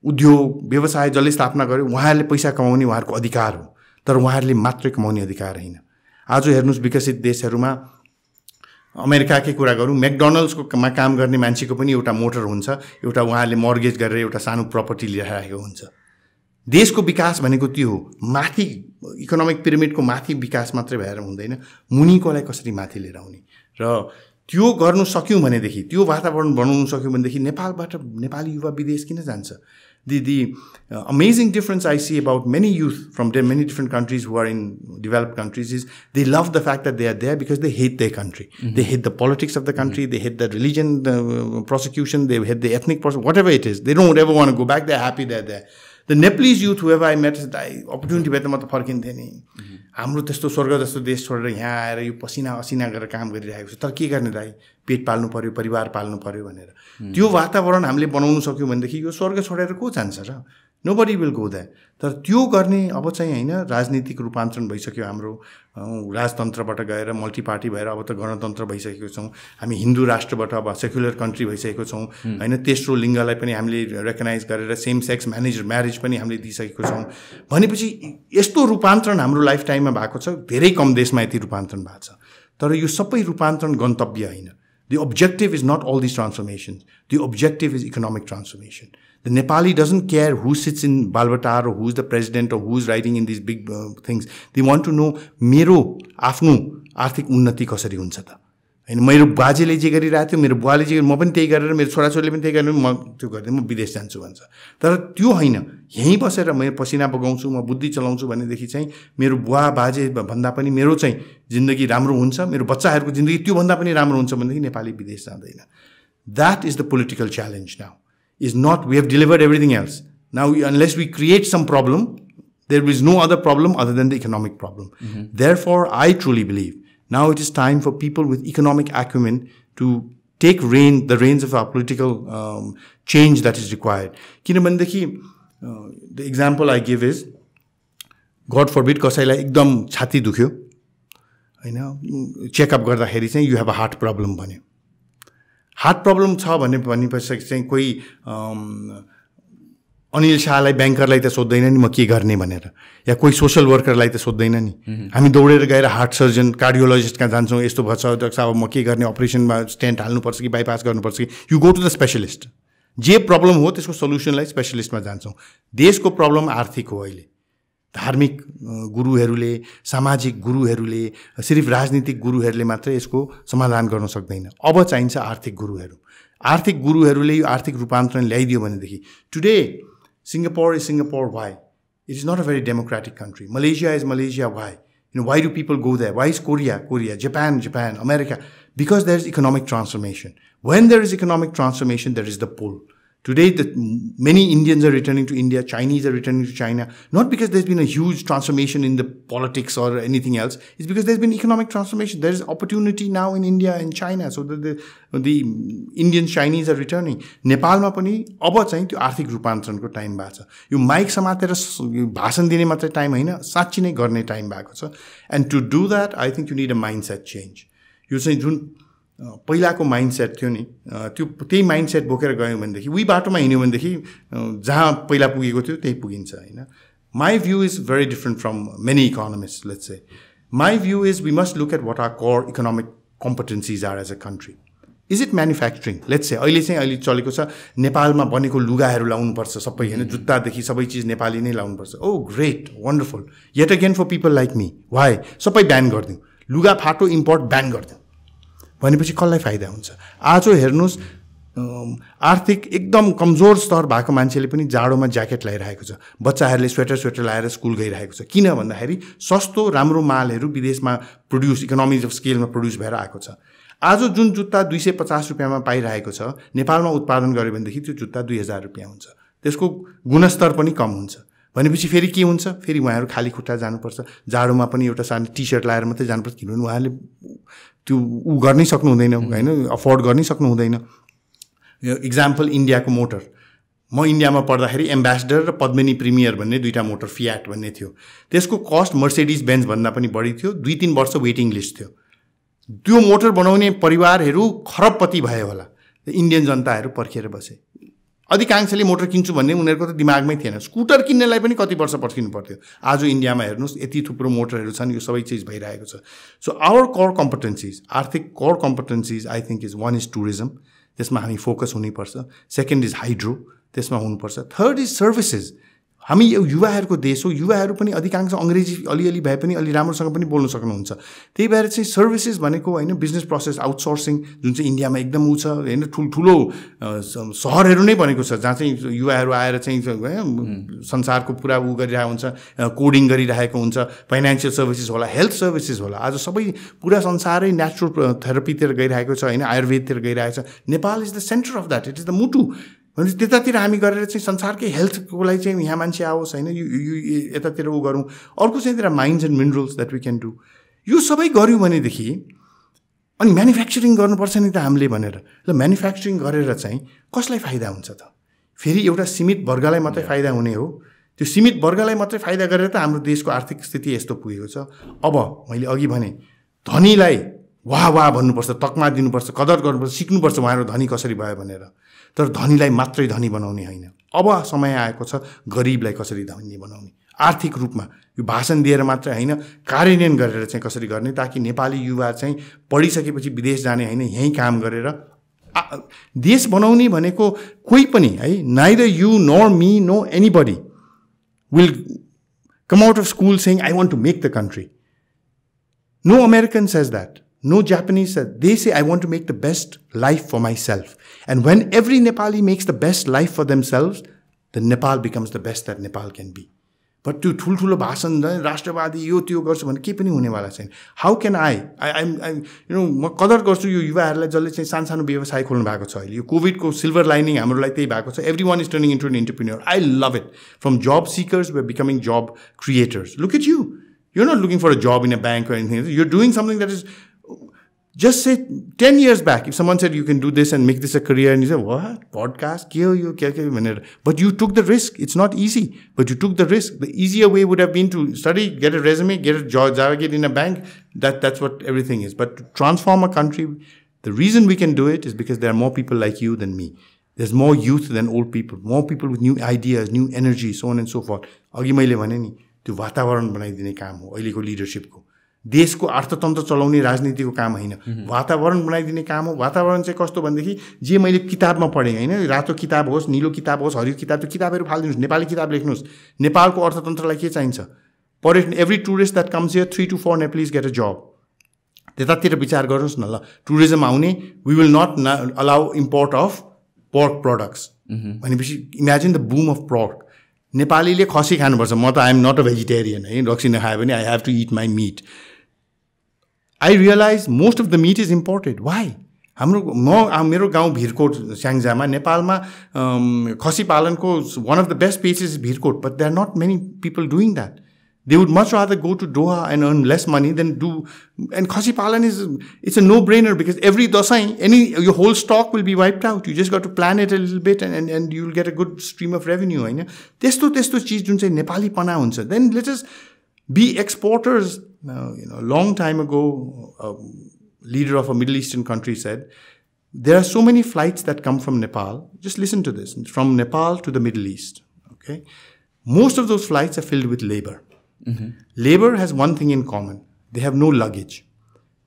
उद्योग व्यवसाय जसले स्थापना गर्यो, उहाँहरूले पैसा कमाउने उहाँहरूको अधिकार हो, तर उहाँहरूले मात्रै कमाउने अधिकार होइन। आज हेर्नुहोस् विकसित देशहरूमा अमेरिकाकै कुरा गरौँ, म्याकडोनल्ड्सकोमा काम गर्ने मान्छेको पनि एउटा मोटर हुन्छ, एउटा उहाँहरूले मर्गेज गरेर एउटा सानो प्रपर्टी लिइरहेको हुन्छ। देशको विकास भनेको त्यो हो, माथि इकोनोमिक पिरामिडको माथि विकास मात्रै भएर हुँदैन, मुनिकोलाई कसरी माथि लिएर आउने। र त्यो गर्नु सक्यौँ भनेदेखि, त्यो वातावरण बनाउनु सक्यौँ भनेदेखि नेपालबाट नेपाली युवा विदेश किन जान्छ? The amazing difference I see about many youth from many different countries who are in developed countries is they love the fact that they are there because they hate their country. They hate the politics of the country, they hate the religion, the prosecution, they hate the ethnic prosecution, whatever it is. They don't ever want to go back, they're happy they're there. The Nepalese youth, whoever I met, opportunity भए त म त फर्किन्थेँ नि। हाम्रो त्यस्तो स्वर्ग जस्तो देश छोडेर यहाँ आएर यो पसिना असिना गरेर काम गरिरहेको छ, तर के गर्ने दाइ, पेट पाल्नु पर्यो, परिवार पाल्नु पर्यो भनेर। त्यो वातावरण हामीले बनाउन सक्यौँ भनेदेखि यो स्वर्ग छोडेर को जान्छ र? Nobody will go that. तर त्यो गर्ने अब चाहिँ होइन, राजनीतिक रूपान्तरण भइसक्यो हाम्रो, राजतन्त्रबाट गएर मल्टी पार्टी भएर अब त गणतन्त्र भइसकेको छौँ। हामी हिन्दू राष्ट्रबाट अब सेक्युलर कन्ट्री भइसकेको छौँ होइन। तेस्रो लिङ्गलाई पनि हामीले रेकगनाइज गरेर सेम सेक्स म्यारेज पनि हामीले दिइसकेको छौँ। भनेपछि यस्तो रूपान्तरण हाम्रो लाइफ टाइममा भएको छ, धेरै कम देशमा यति रूपान्तरण भएको छ। तर यो सबै रूपान्तरण गन्तव्य होइन। The objective is not all these transformations. The objective is economic transformation. The Nepali doesn't care who sits in Balvatar or who's the president or who's writing in these big things. They want to know, मेरो आफ्नो आर्थिक उन्नति कसरी हुन्छ त? हैन, मेरो बाजेले जे गरिरहेको थियो, मेरो बुवाले जे, म पनि त्यही गरेर, मेरो छोराछोरीले पनि त्यही गरेर म त्यो गर्दै म विदेश जान्छु भन्छ। तर त्यो होइन, यहीँ बसेर म पसिना बगाउँछु, म बुद्धि चलाउँछु भनेदेखि चाहिँ मेरो बुवा बाजे भन्दा पनि मेरो चाहिँ जिन्दगी राम्रो हुन्छ, मेरो बच्चाहरूको जिन्दगी त्यो भन्दा पनि राम्रो हुन्छ भनेदेखि नेपाली विदेश जाँदैन। That is the political challenge now. Is not we have delivered everything else. Now unless we create some problem, there is no other problem other than the economic problem. Therefore, I truly believe now it is time for people with economic acumen to take the reins of our political change that is required. The example I give is, God forbid, कसैलाई एकदम छाती दुख्यो हैन, checkup गर्दाखेरि चाहिँ you have a heart problem भन्यो। Heart problem छ भनेपछि चाहिँ कोही अनिल शाहलाई ब्याङ्करलाई त सोध्दैन नि म के गर्ने भनेर, या कोही सोशल वर्करलाई त सोध्दैन नि। हामी दौडेर गएर हार्ट सर्जन, कार्डियोलोजिस्ट कहाँ जान्छौँ, यस्तो भन्छ डाक्टर साहब म के गर्ने, अपरेसनमा स्टेन्ट हाल्नुपर्छ कि बाइपास गर्नुपर्छ कि, you go to the specialist. जे प्रब्लम हो त्यसको सल्युसनलाई स्पेशलिस्टमा जान्छौँ। देशको प्रब्लम आर्थिक हो। अहिले धार्मिक गुरुहरूले, सामाजिक गुरुहरूले, सिर्फ राजनीतिक गुरुहरूले मात्रै यसको समाधान गर्न सक्दैन। अब चाहिन्छ आर्थिक गुरुहरू। आर्थिक गुरुहरूले यो आर्थिक रूपान्तरण ल्याइदियो भनेदेखि, today Singapore is Singapore. Why? It is not a very democratic country. Malaysia is Malaysia. Why? Why do people go there? Why is Korea? Japan, America? Because there is economic transformation. When there is economic transformation, there is the pull. Today, many Indians are returning to India, Chinese are returning to China, not because there's been a huge transformation in the politics or anything else. It's because there's been economic transformation. There's opportunity now in India and China, so that the Indians, Chinese are returning. नेपालमा पनि अब चाहिँ त्यो आर्थिक रूपान्तरणको time भएको छ। यो mic समातेर भाषण दिने मात्रै टाइम होइन, साँच्चै नै गर्ने टाइम भएको छ। And to do that, I think you need a mindset change. यो चाहिँ जुन पहिलाको माइन्डसेट थियो नि, त्यही माइन्डसेट बोकेर गयौँ भनेदेखि, उही बाटोमा हिँड्यौँ भनेदेखि जहाँ पहिला पुगेको थियो त्यही पुगिन्छ होइन। My view is very different from many economist, let's say. My view is we must look at what are core economic competencies are as a country. Is it manufacturing? Let's say अहिले चलेको छ नेपालमा बनेको लुगाहरू लाउनुपर्छ सबै होइन, जुत्तादेखि सबै चिज नेपाली नै लाउनुपर्छ। Oh great, wonderful. Yet again for people like me, why? सबै ब्यान गरिदिउँ, लुगा फाटो इम्पोर्ट ब्यान गरिदिउँ भनेपछि कसलाई फाइदा हुन्छ? आज हेर्नुहोस्, आर्थिक एकदम कमजोर स्तर भएको मान्छेले पनि जाडोमा ज्याकेट लगाइरहेको छ, बच्चाहरूले स्वेटर लगाएर स्कुल गइरहेको छ। किन भन्दाखेरि सस्तो राम्रो मालहरू विदेशमा प्रोड्युस, इकोनोमिज अफ स्केलमा प्रोड्युस भएर आएको छ। आज जुन जुत्ता 250 रुपियाँमा पाइरहेको छ, नेपालमा उत्पादन गर्यो भनेदेखि त्यो जुत्ता 2000 रुपियाँ हुन्छ। त्यसको गुणस्तर पनि कम हुन्छ। भनेपछि फेरि के हुन्छ, फेरि उहाँहरू खाली खुट्टा जानुपर्छ, जाडोमा पनि एउटा सानो टी सर्ट लाएर मात्रै जानुपर्छ, किनभने उहाँले त्यो गर्नै सक्नु हुँदैन होइन, अफोर्ड गर्नै सक्नु हुँदैन। इक्जाम्पल इन्डियाको मोटर, म इन्डियामा पढ्दाखेरि एम्बेसडर र पद्मिनी प्रिमियर भन्ने दुईवटा मोटर फियाट भन्ने थियो, त्यसको कस्ट मर्सिडिज बेन्ज भन्दा पनि बढी थियो, 2-3 वर्ष वेटिङ लिस्ट थियो। त्यो मोटर बनाउने परिवारहरू खरबपति भयो होला, इन्डियन जनताहरू पर्खेर बसे। अधिकांशले मोटर किन्छु भन्ने उनीहरूको त दिमागमै थिएन, स्कुटर किन्नेलाई पनि कति वर्ष पर्खिनु पर्थ्यो। आज इन्डियामा हेर्नुहोस् यति थुप्रो मोटरहरू छन्, यो सबै चिज भइरहेको छ। सो आवर कोर कम्पिटेन्सिज, आर्थिक core competencies I think is, one is tourism, त्यसमा हामी फोकस हुनुपर्छ। सेकेन्ड इज हाइड्रो, त्यसमा हुनुपर्छ। Third is services. हामी युवाहरूको देश हो, युवाहरू पनि अधिकांश अङ्ग्रेजी अलिअलि भए पनि अलि राम्रोसँग पनि बोल्न सक्नुहुन्छ। त्यही भएर चाहिँ सर्भिसेज भनेको होइन, बिजनेस प्रोसेस आउटसोर्सिङ जुन चाहिँ इन्डियामा एकदम ऊ छ होइन, ठुल्ठुलो सहरहरू नै बनेको छ जहाँ चाहिँ युवाहरू आएर चाहिँ संसारको पुरा ऊ गरिरहेको हुन्छ, कोडिङ गरिरहेको हुन्छ, फाइनेन्सियल सर्भिसेस होला, हेल्थ सर्भिसेस होला। आज सबै पुरा संसारै नेचुरल थेरापीतिर गइरहेको छ होइन, आयुर्वेदतिर गइरहेको छ। Nepal is the centre of that, it is the मुटु। भनेपछि त्यतातिर हामी गरेर चाहिँ संसारकै हेल्थको लागि चाहिँ यहाँ मान्छे आओस् होइन, यो यतातिर ऊ गरौँ। अर्को चाहिँ त्यहाँ mines and minerals that we can do. यो सबै गऱ्यौँ भनेदेखि अनि म्यानुफ्याक्चरिङ गर्नुपर्छ नि त हामीले भनेर, ल म्यानुफ्याक्चरिङ गरेर चाहिँ कसलाई फाइदा हुन्छ त? फेरि एउटा सीमित वर्गलाई मात्रै फाइदा हुने हो। त्यो सीमित वर्गलाई मात्रै फाइदा गरेर त हाम्रो देशको आर्थिक स्थिति यस्तो पुगेको छ। अब मैले अघि भने धनीलाई वाह वाह भन्नुपर्छ, तकमा दिनुपर्छ, कदर गर्नुपर्छ, सिक्नुपर्छ उहाँहरू धनी कसरी भयो भनेर। तर धनीलाई मात्रै धनी बनाउने होइन, अब समय आएको छ गरिबलाई कसरी धनी बनाउने, आर्थिक रूपमा। यो भाषण दिएर मात्रै होइन, कार्यान्वयन गरेर चाहिँ कसरी गर्ने, ताकि नेपाली युवा चाहिँ पढिसकेपछि विदेश जाने होइन, यहीँ काम गरेर देश बनाउने भनेको कोही पनि है, neither you nor me no anybody will come out of school saying I want to make the country. No American says that, no Japanese said. They say, I want to make the best life for myself. And when every Nepali makes the best life for themselves, then Nepal becomes the best that Nepal can be. But त्यो ठुल्ठुलो भाषण राष्ट्रवादी यो त्यो गर्छु भने केही पनि हुनेवाला छैन। हाउ क्यान आई म कदर गर्छु यो युवाहरूलाई जसले चाहिँ सानो सानो व्यवसाय खोल्नु भएको छ अहिले। यो कोभिडको सिल्भर लाइनिङ हाम्रोलाई त्यही भएको छ। Every one is turning into an entrepreneur. I love it. From job seekers we are becoming job creators. Look at you, you're not looking for a job in a bank or anything. You're doing something that is, just say 10 years back, if someone said you can do this and make this a career, and you say, what? Podcast? But you took the risk. It's not easy, but you took the risk. The easier way would have been to study, get a resume, get a job, get in a bank. That's what everything is. But to transform a country, the reason we can do it is because there are more people like you than me. There's more youth than old people, more people with new ideas, new energy, so on and so forth. अघि मैले भने नि, त्यो वातावरण बनाइदिने काम हो अहिलेको लिडरसिपको। देशको अर्थतन्त्र चलाउने राजनीतिको काम होइन, वातावरण बनाइदिने काम हो। वातावरण चाहिँ कस्तो भनेदेखि जे मैले किताबमा पढेँ होइन, रातो किताब होस्, निलो किताब होस्, हरियो किताब, त्यो किताबहरू फालिदिनुहोस्, नेपाली किताब लेख्नुहोस्। नेपालको अर्थतन्त्रलाई के चाहिन्छ? पर्यटन, every tourist that comes here 3 to 4 Nepalese get a job. त्यतातिर विचार गर्नुहोस् न ल। टुरिज्म आउने, we will not allow import of pork products भनेपछि imagine the boom of pork. नेपालीले खसी खानुपर्छ। म त I am not a vegetarian है, रक्सी नखायो भने I have to eat my meat. I realise most of the meat is imported. Why? मेरो गाउँ भिरकोट स्याङ्जामा नेपालमा खसी पालनको one of the best places is Bhirkot, but there are not many people doing that. They would much rather go to Doha and earn less money than do. And khasi palan it's a no-brainer because every dasai, your whole stock will be wiped out. You just got to plan it a little bit and you'll get a good stream of revenue. Testo cheez jun chai Nepali pana huncha. Then let us be exporters. A long time ago, a leader of a Middle Eastern country said, there are so many flights that come from Nepal. Just listen to this. From Nepal to the Middle East. Okay, most of those flights are filled with labor. Labor has one thing in common. They have no luggage.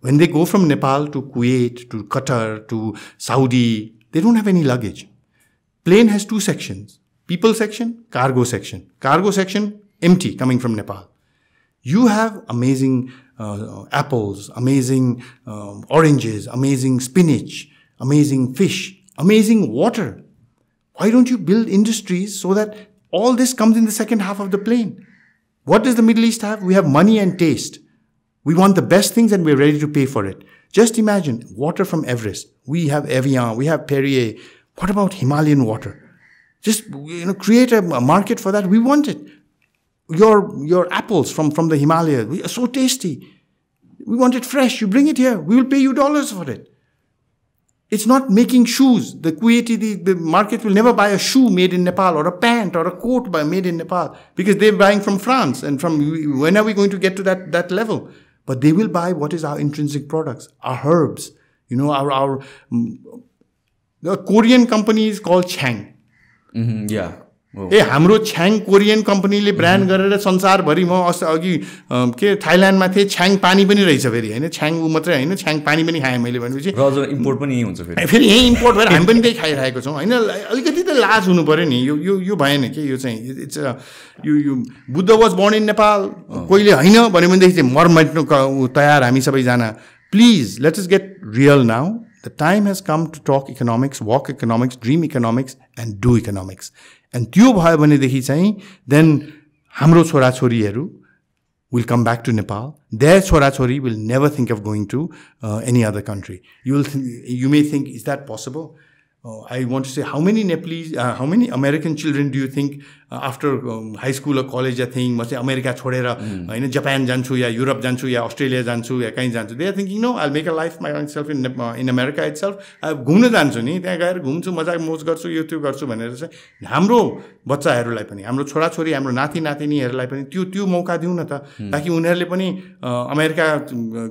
When they go from Nepal to Kuwait, to Qatar, to Saudi, they don't have any luggage. Plane has 2 sections. People section, cargo section. Cargo section, empty, coming from Nepal. You have amazing apples, amazing oranges, amazing spinach, amazing fish, amazing water. Why don't you build industries so that all this comes in the second half of the plane? What does the Middle East have? We have money and taste. We want the best things and we're ready to pay for it. Just imagine, water from Everest. We have Evian, we have Perrier. What about Himalayan water? Just create a market for that. We want it. your apples from the Himalayas. We are so tasty. We want it fresh. You bring it here. We will pay you dollars for it. It's not making shoes. The Kuwaiti, the market will never buy a shoe made in Nepal or a pant or a coat made in Nepal because they're buying from France. And when are we going to get to that level? But they will buy what is our intrinsic products, our herbs. The Korean company is called Chang. Yeah. हाम्रो छ्याङ Korean कम्पनीले brand गरेर संसारभरि म अघि के थाइल्यान्डमा थिएँ छ्याङ पानी पनि रहेछ फेरि होइन छ्याङ मात्रै होइन छ्याङ पानी पनि खाएँ मैले भनेपछि इम्पोर्ट पनि यही हुन्छ फेरि यही इम्पोर्ट भएर हामी पनि त्यही खाइरहेको छौँ होइन अलिकति त लाज हुनु पऱ्यो नि यो भएन के यो चाहिँ इट्स यो Buddha was born in Nepal कोहीले होइन भन्यो भनेदेखि चाहिँ मर्मट्नु तयार हामी सबैजना please let us get real now The time has come to talk economics, walk economics, dream economics, and do economics. And त्यो भयो भनेदेखि चाहिँ then हाम्रो छोराछोरीहरू will come back to Nepal. Their छोराछोरी will never think of going to any other country. You may think, is that possible? I want to say, how many Nepalese, how many American children do you think after high school or college are thinking, म चाहिँ America छोडेर होइन Japan जान्छु या Europe जान्छु या Australia जान्छु या कहीँ जान्छु they are thinking no I'll make a life myself in America itself घुम्न जान्छु नि त्यहाँ गएर घुम्छु मजा मोज गर्छु यो त्यो गर्छु भनेर चाहिँ हाम्रो बच्चाहरूलाई पनि हाम्रो छोराछोरी हाम्रो नाति नातिनीहरूलाई पनि त्यो मौका दिउँ न त ताकि उनीहरूले पनि अमेरिका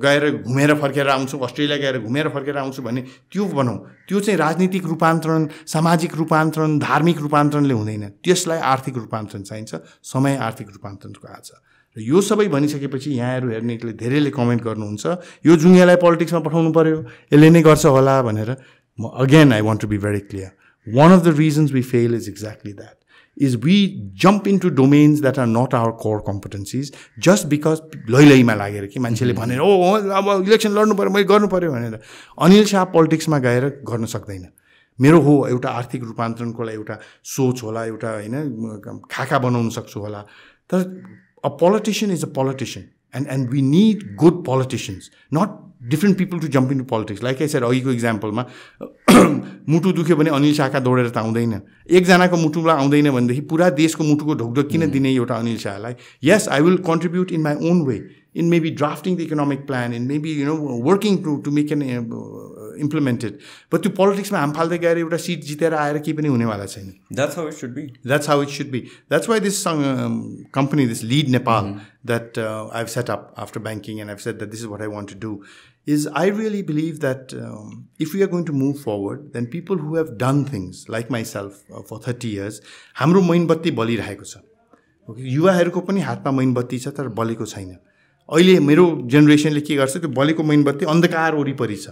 गएर घुमेर फर्केर आउँछु अस्ट्रेलिया गएर घुमेर फर्केर आउँछु भन्ने त्यो बनाऊ त्यो चाहिँ राजनीतिक रूपान्तरण सामाजिक रूपान्तरण धार्मिक रूपान्तरणले हुँदैन त्यसलाई आर्थिक रूपान्तरण चाहिन्छ समय आर्थिक रूपान्तरणको आज र यो सबै भनिसकेपछि यहाँहरू हेर्नेले धेरैले कमेन्ट गर्नुहुन्छ यो जुङ्गेलाई पोलिटिक्समा पठाउनु पर्यो यसले नै गर्छ होला भनेर म again I want to be very clear one of the reasons we fail is exactly that is we jump into domains that are not our core competencies just because लैलैमा लागेर कि मान्छेले भनेर अब इलेक्सन लड्नु पर्यो मैले गर्नु पर्यो भनेर अनिल शाह पोलिटिक्समा गएर गर्न सक्दैन मेरो हो एउटा आर्थिक रूपान्तरणको लागि एउटा सोच होला एउटा होइन खाका बनाउन सक्छु होला तर a politician is a politician and we need good politicians not different people to jump into politics like I said अघिको इक्जाम्पलमा मुटु दुख्यो भने अनिल शाहका दौडेर त आउँदैन एकजनाको मुटुलाई आउँदैन भनेदेखि पुरा देशको मुटुको ढोकढोक किन दिने एउटा Anil शाहलाई yes I will contribute in my own way in maybe drafting the economic plan in maybe working to make an implement it but to politics ma ham phalदै गएर एउटा सीट जितेर आएर के पनि हुनेवाला छैन that's how it should be that's why this company this Lead Nepal that I've set up after banking and I've said that this is what I want to do is I really believe that if we are going to move forward then people who have done things like myself for 30 years हाम्रो मैनबत्ती बलिरहेको छ युवाहरूको पनि हातमा मैनबत्ती छ तर बलेको छैन अहिले मेरो जेनेरेसनले के गर्छ त्यो बलेको मैनबत्ती अन्धकार वरिपरि छ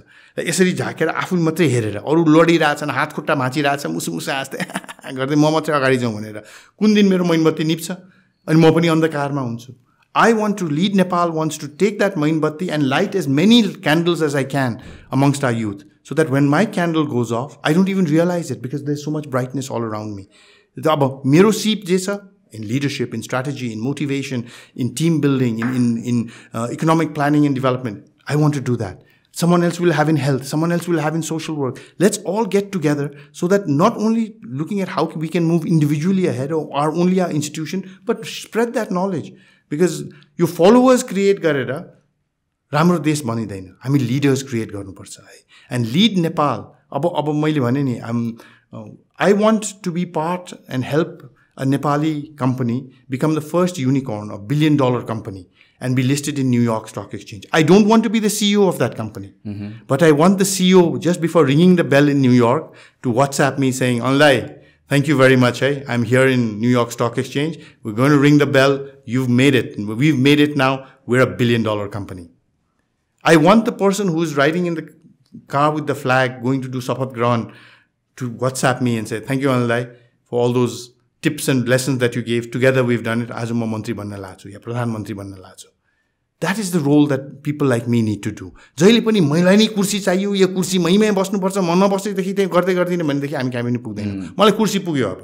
यसरी झाकेर आफू मात्रै हेरेर अरू लडिरहेछन् हात खुट्टा भाँचिरहेछ मुसु हाँस्दै गर्दै म मात्रै अगाडि जाउँ भनेर कुन दिन मेरो मैनबत्ती निप्छ अनि म पनि अन्धकारमा हुन्छु I want to lead Nepal wants to take that Mainbatti and light as many candles as I can amongst our youth so that when my candle goes off, I don't even realize it because there's so much brightness all around me. Mero seep jesa in leadership, in strategy, in motivation, in team building, in economic planning and development. I want to do that. Someone else will have in health. Someone else will have in social work. Let's all get together so that not only looking at how we can move individually ahead or only our institution, but spread that knowledge. Because your followers create garera, राम्रो देश बनिदैन हामी leaders create गर्नुपर्छ है and lead Nepal अब मैले भने नि I want to be part and help a Nepali company become the first unicorn or $1 billion company and be listed in New York Stock Exchange. I don't want to be the CEO of that company, but I want the CEO just before ringing the bell in New York to WhatsApp me saying, Anil, thank you very much. Hey, I'm here in New York Stock Exchange. We're going to ring the bell. You've made it. We've made it now. We're a $1 billion company. I want the person who's riding in the car with the flag going to do Sapat Ground to WhatsApp me and say, thank you, Anil, for all those tips and lessons that you gave. Together we've done it. As ma mantri banna lachu ya pradhan mantri banna lachu. That is the role that people like me need to do. जहिले पनि मलाई नै कुर्सी चाहियो या कुर्सी मैमै बस्नुपर्छ म नबसेदेखि त्यही गर्दै गर्दिन भनेदेखि हामी कहाँ पनि पुग्दैन मलाई कुर्सी पुग्यो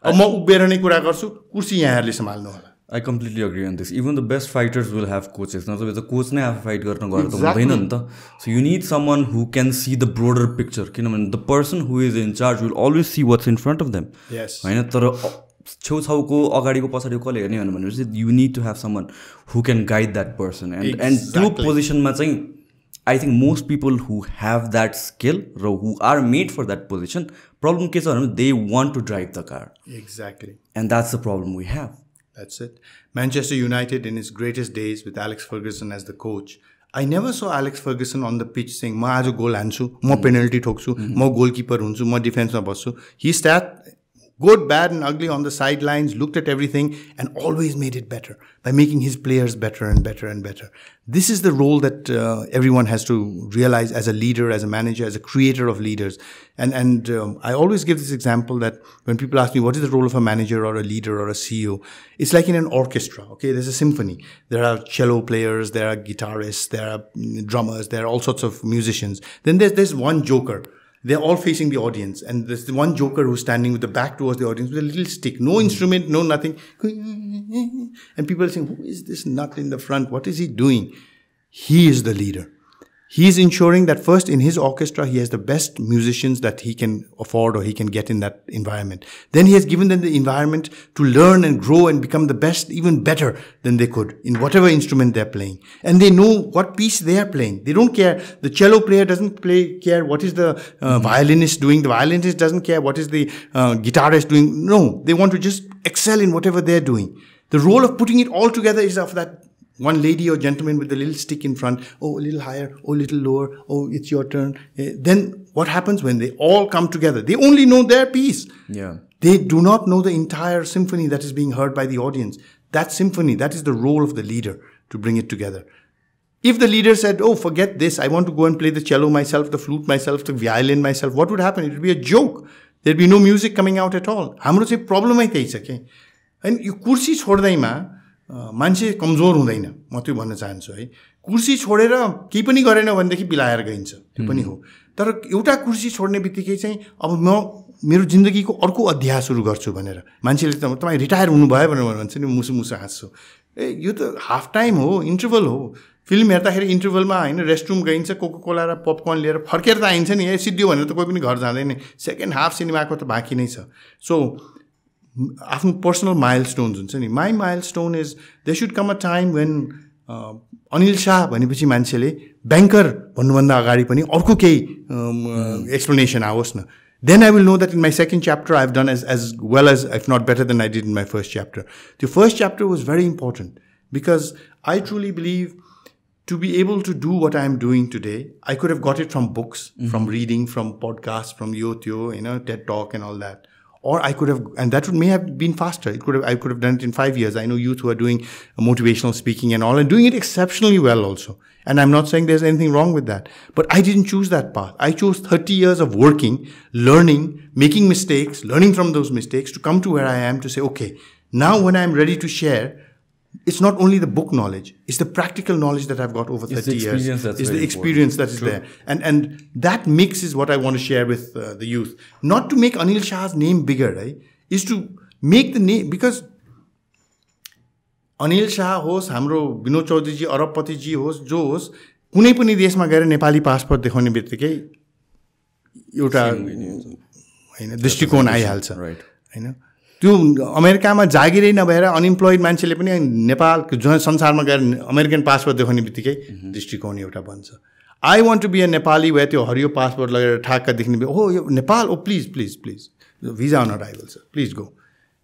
अब म उभिएर नै कुरा गर्छु कुर्सी यहाँहरुले सम्हाल्नु होला I completely agree on this. Even the best fighters will have coaches. Now, so the coach नै आफै फाइट गर्न गएर त हुँदैन नि त. So you need someone who can see the broader picture. किनभने the person who is in charge will always see what's in front of them. Yes. हैन तर छेउछाउको अगाडिको पछाडिको कसले हेर्ने भनेपछि you need to have someone who can guide that person and त्यो पोजिसनमा चाहिँ I think most people who have that skill or who are made for that position, problem ke cha bhanama they want to drive the car. Exactly. And that's the problem we have. That's it. Manchester United in its greatest days with Alex Ferguson as the coach. I never saw Alex Ferguson on the pitch saying, "Ma aaj goal hanchu, ma penalty thokchu, ma goalkeeper hunchu, ma defense ma baschu." He sat good, bad and ugly on the sidelines, looked at everything and always made it better by making his players better and better and better. This is the role that everyone has to realize as a leader, as a manager, as a creator of leaders. And I always give this example that when people ask me, what is the role of a manager or a leader or a CEO? It's like in an orchestra, okay? There's a symphony. There are cello players, there are guitarists, there are drummers, there are all sorts of musicians. Then there's one joker. They're all facing the audience. And there's the one joker who's standing with the back towards the audience with a little stick. No instrument, no nothing. And people are saying, who is this nut in the front? What is he doing? He is the leader. He is ensuring that first in his orchestra, he has the best musicians that he can afford or he can get in that environment. Then he has given them the environment to learn and grow and become the best, even better than they could in whatever instrument they're playing. And they know what piece they are playing. They don't care. The cello player doesn't care what is the violinist doing. The violinist doesn't care what is the guitarist doing. No, they want to just excel in whatever they're doing. The role of putting it all together is of that one lady or gentleman with a little stick in front. Oh, a little higher. Oh, a little lower. Oh, it's your turn. Then what happens when they all come together? They only know their piece. Yeah. They do not know the entire symphony that is being heard by the audience. That symphony, that is the role of the leader to bring it together. If the leader said, oh, forget this, I want to go and play the cello myself, the flute myself, the violin myself, what would happen? It would be a joke. There'd be no music coming out at all. हाम्रो चाहिँ प्रब्लमै त्यही छ के हैन यो कुर्सी छोड्दैमा मान्छे कमजोर हुँदैन म त्यो भन्न चाहन्छु है कुर्सी छोडेर केही पनि गरेन भनेदेखि बिलाएर गइन्छ त्यो पनि हो तर एउटा कुर्सी छोड्ने बित्तिकै चाहिँ अब म मेरो जिन्दगीको अर्को अध्याय सुरु गर्छु भनेर मान्छेले त तपाईँ रिटायर हुनुभयो भनेर भन्छ नि मुसु मुसु हाँस्छु ए यो त हाफ टाइम हो इन्टरभल हो फिल्म हेर्दाखेरि इन्टरभलमा होइन रेस्टरुम गइन्छ कोका कोला र पपकर्न लिएर फर्केर त आइन्छ नि ए सिद्धियो भनेर त कोही पनि घर जाँदैन सेकेन्ड हाफ सिनेमाको त बाँकी नै छ सो आफ्नो पर्सनल माइलस्टोन्स हुन्छ नि my milestone is there should come a time when Anil Shah भनेपछि मान्छेले ब्याङ्कर भन्नुभन्दा अगाडि पनि अर्को केही एक्सप्लेनेसन आओस् न then I will know that in my second chapter I've done as well as, if not better than I did in my first chapter. The first chapter was very important because I truly believe to be able to do what I am doing today, I could have got it from books, from reading, from podcasts, from YouTube, TED Talk and all that. Or I could have, and that may have been faster. I could have done it in 5 years. I know youth who are doing motivational speaking and all, and doing it exceptionally well also. And I'm not saying there's anything wrong with that. But I didn't choose that path. I chose 30 years of working, learning, making mistakes, learning from those mistakes to come to where I am to say, okay, now when I'm ready to share, it's not only the book knowledge, it's the practical knowledge that I've got over 30 years. It's the experience that is there. And that mix is what I want to share with the youth. Not to make Anil Shah's name bigger, right? Is to make the name, because Anil Shah होस् हाम्रो विनोद चौधरीजी अरबपतिजी होस् जो होस् कुनै पनि देशमा गएर Nepali passport देखाउने बित्तिकै एउटा हैन दृष्टिकोण आइहाल्छ हैन त्यो अमेरिकामा जागिरै नभएर अनइम्प्लोइड मान्छेले पनि नेपाल संसारमा गएर अमेरिकन पासपोर्ट देखाउने बित्तिकै दृष्टिकोण एउटा बन्छ I want to be a Nepali way त्यो हरियो पासपोर्ट लगेर ठाक्क देख्ने हो यो Nepal oh please please please visa on arrival छ प्लिज गो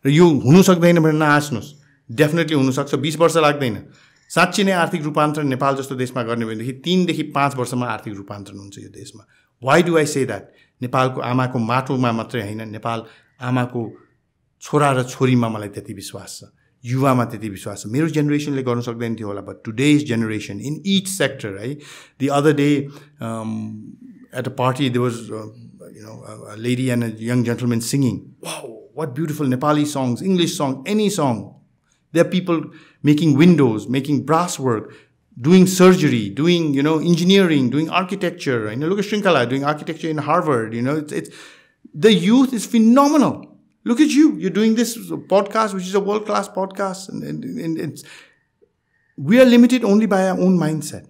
र यो हुनु सक्दैन भनेर नआस्नुहोस् डेफिनेटली हुनसक्छ 20 वर्ष लाग्दैन साँच्चै नै आर्थिक रूपान्तरण नेपाल जस्तो देशमा गर्ने भनेदेखि 3 देखि 5 वर्षमा आर्थिक रूपान्तरण हुन्छ यो देशमा why do I say that नेपालको आमाको माटोमा मात्रै होइन नेपाल आमाको छोरा र छोरीमा मलाई त्यति विश्वास छ युवामा त्यति विश्वास छ मेरो जेनेरेसनले गर्न सक्दैन थियो होला but today's generation in each sector है the other day at a party there was a lady and a young gentleman singing wow what beautiful Nepali songs English song any song there are people making windows making brass work doing surgery doing engineering doing architecture look at Shrinkala doing architecture in Harvard it's the youth is phenomenal. Look at you. You're doing this podcast, which is a world-class podcast. And it's, we are limited only by our own mindset.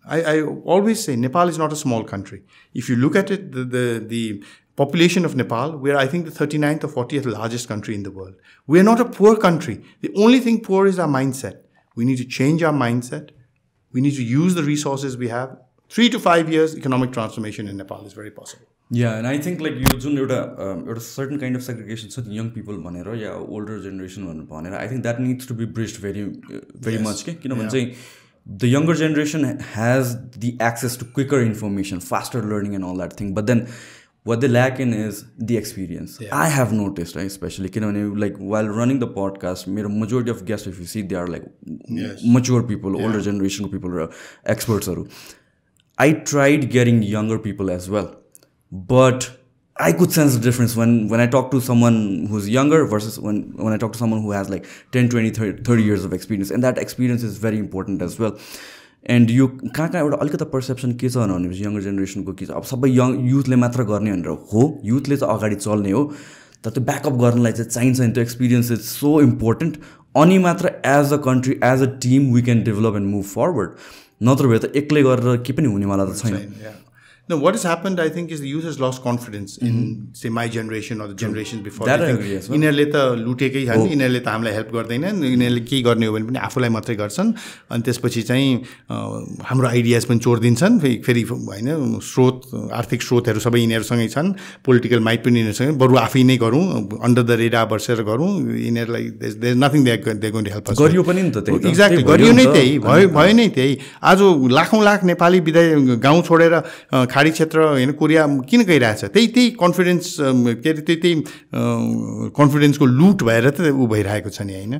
I always say Nepal is not a small country. If you look at it, the population of Nepal, we're I think the 39th or 40th largest country in the world. We're not a poor country. The only thing poor is our mindset. We need to change our mindset. We need to use the resources we have. 3 to 5 years, economic transformation in Nepal is very possible. Yeah, and I think like you जुन एउटा certain kind of segregation छ young people भनेर या older generation भनेर I think that needs to be bridged very much के किनभने चाहिँ the younger generation has the access to quicker information, faster learning and all that thing, but then what they lack in is the experience. I have noticed, right, especially like while running the podcast, majority of guests, if you see, they are like mature people, older generation people, experts. I tried getting younger people as well, but I could sense the difference when I talk to someone who's younger versus when I talk to someone who has like 10, 20, 30 years of experience. And that experience is very important as well. And you can't अलिकति perception के छ भनेपछि younger generation को के छ अब सबै youth ले मात्र गर्ने भनेर हो youth ले चाहिँ अगाडि चल्ने हो तर त्यो ब्याकअप गर्नलाई चाहिँ चाहिन्छ नि त्यो experience is so important अनि मात्र as a country as a team we can develop and move forward नत्र भए त एक्लै गरेर के पनि हुनेवाला त छैन. No, what has happened, I think, is the youth has lost confidence in, say, my generation or the generations before. That I agree as well. यिनीहरूले त लुटेकै छन्, यिनीहरूले त हामीलाई हेल्प गर्दैनन्, यिनीहरूले के गर्ने हो भने पनि आफूलाई मात्रै गर्छन् अनि त्यसपछि चाहिँ हाम्रो आइडियाज पनि चोर्दिन्छन् फेरि हैन स्रोत आर्थिक स्रोतहरू सबै यिनीहरूसँगै छन् पोलिटिकल माइट पनि यिनीहरूसँगै बरु आफै नै गरौँ अन्डर द रेडार बसेर गरौँ यिनीहरूलाई there is nothing they going to help us गरियो पनि नि त त्यही एक्ज्याक्टली गरियो नै त्यही भयो नै त्यही आज लाखौं लाख नेपाली विद्या गाउँ छोडेर खाडी क्षेत्र हैन कोरिया किन गइरहेछ त्यही कन्फिडेन्स के त्यही कन्फिडेन्सको लूट भएर त उ भइरहेको छ नि हैन.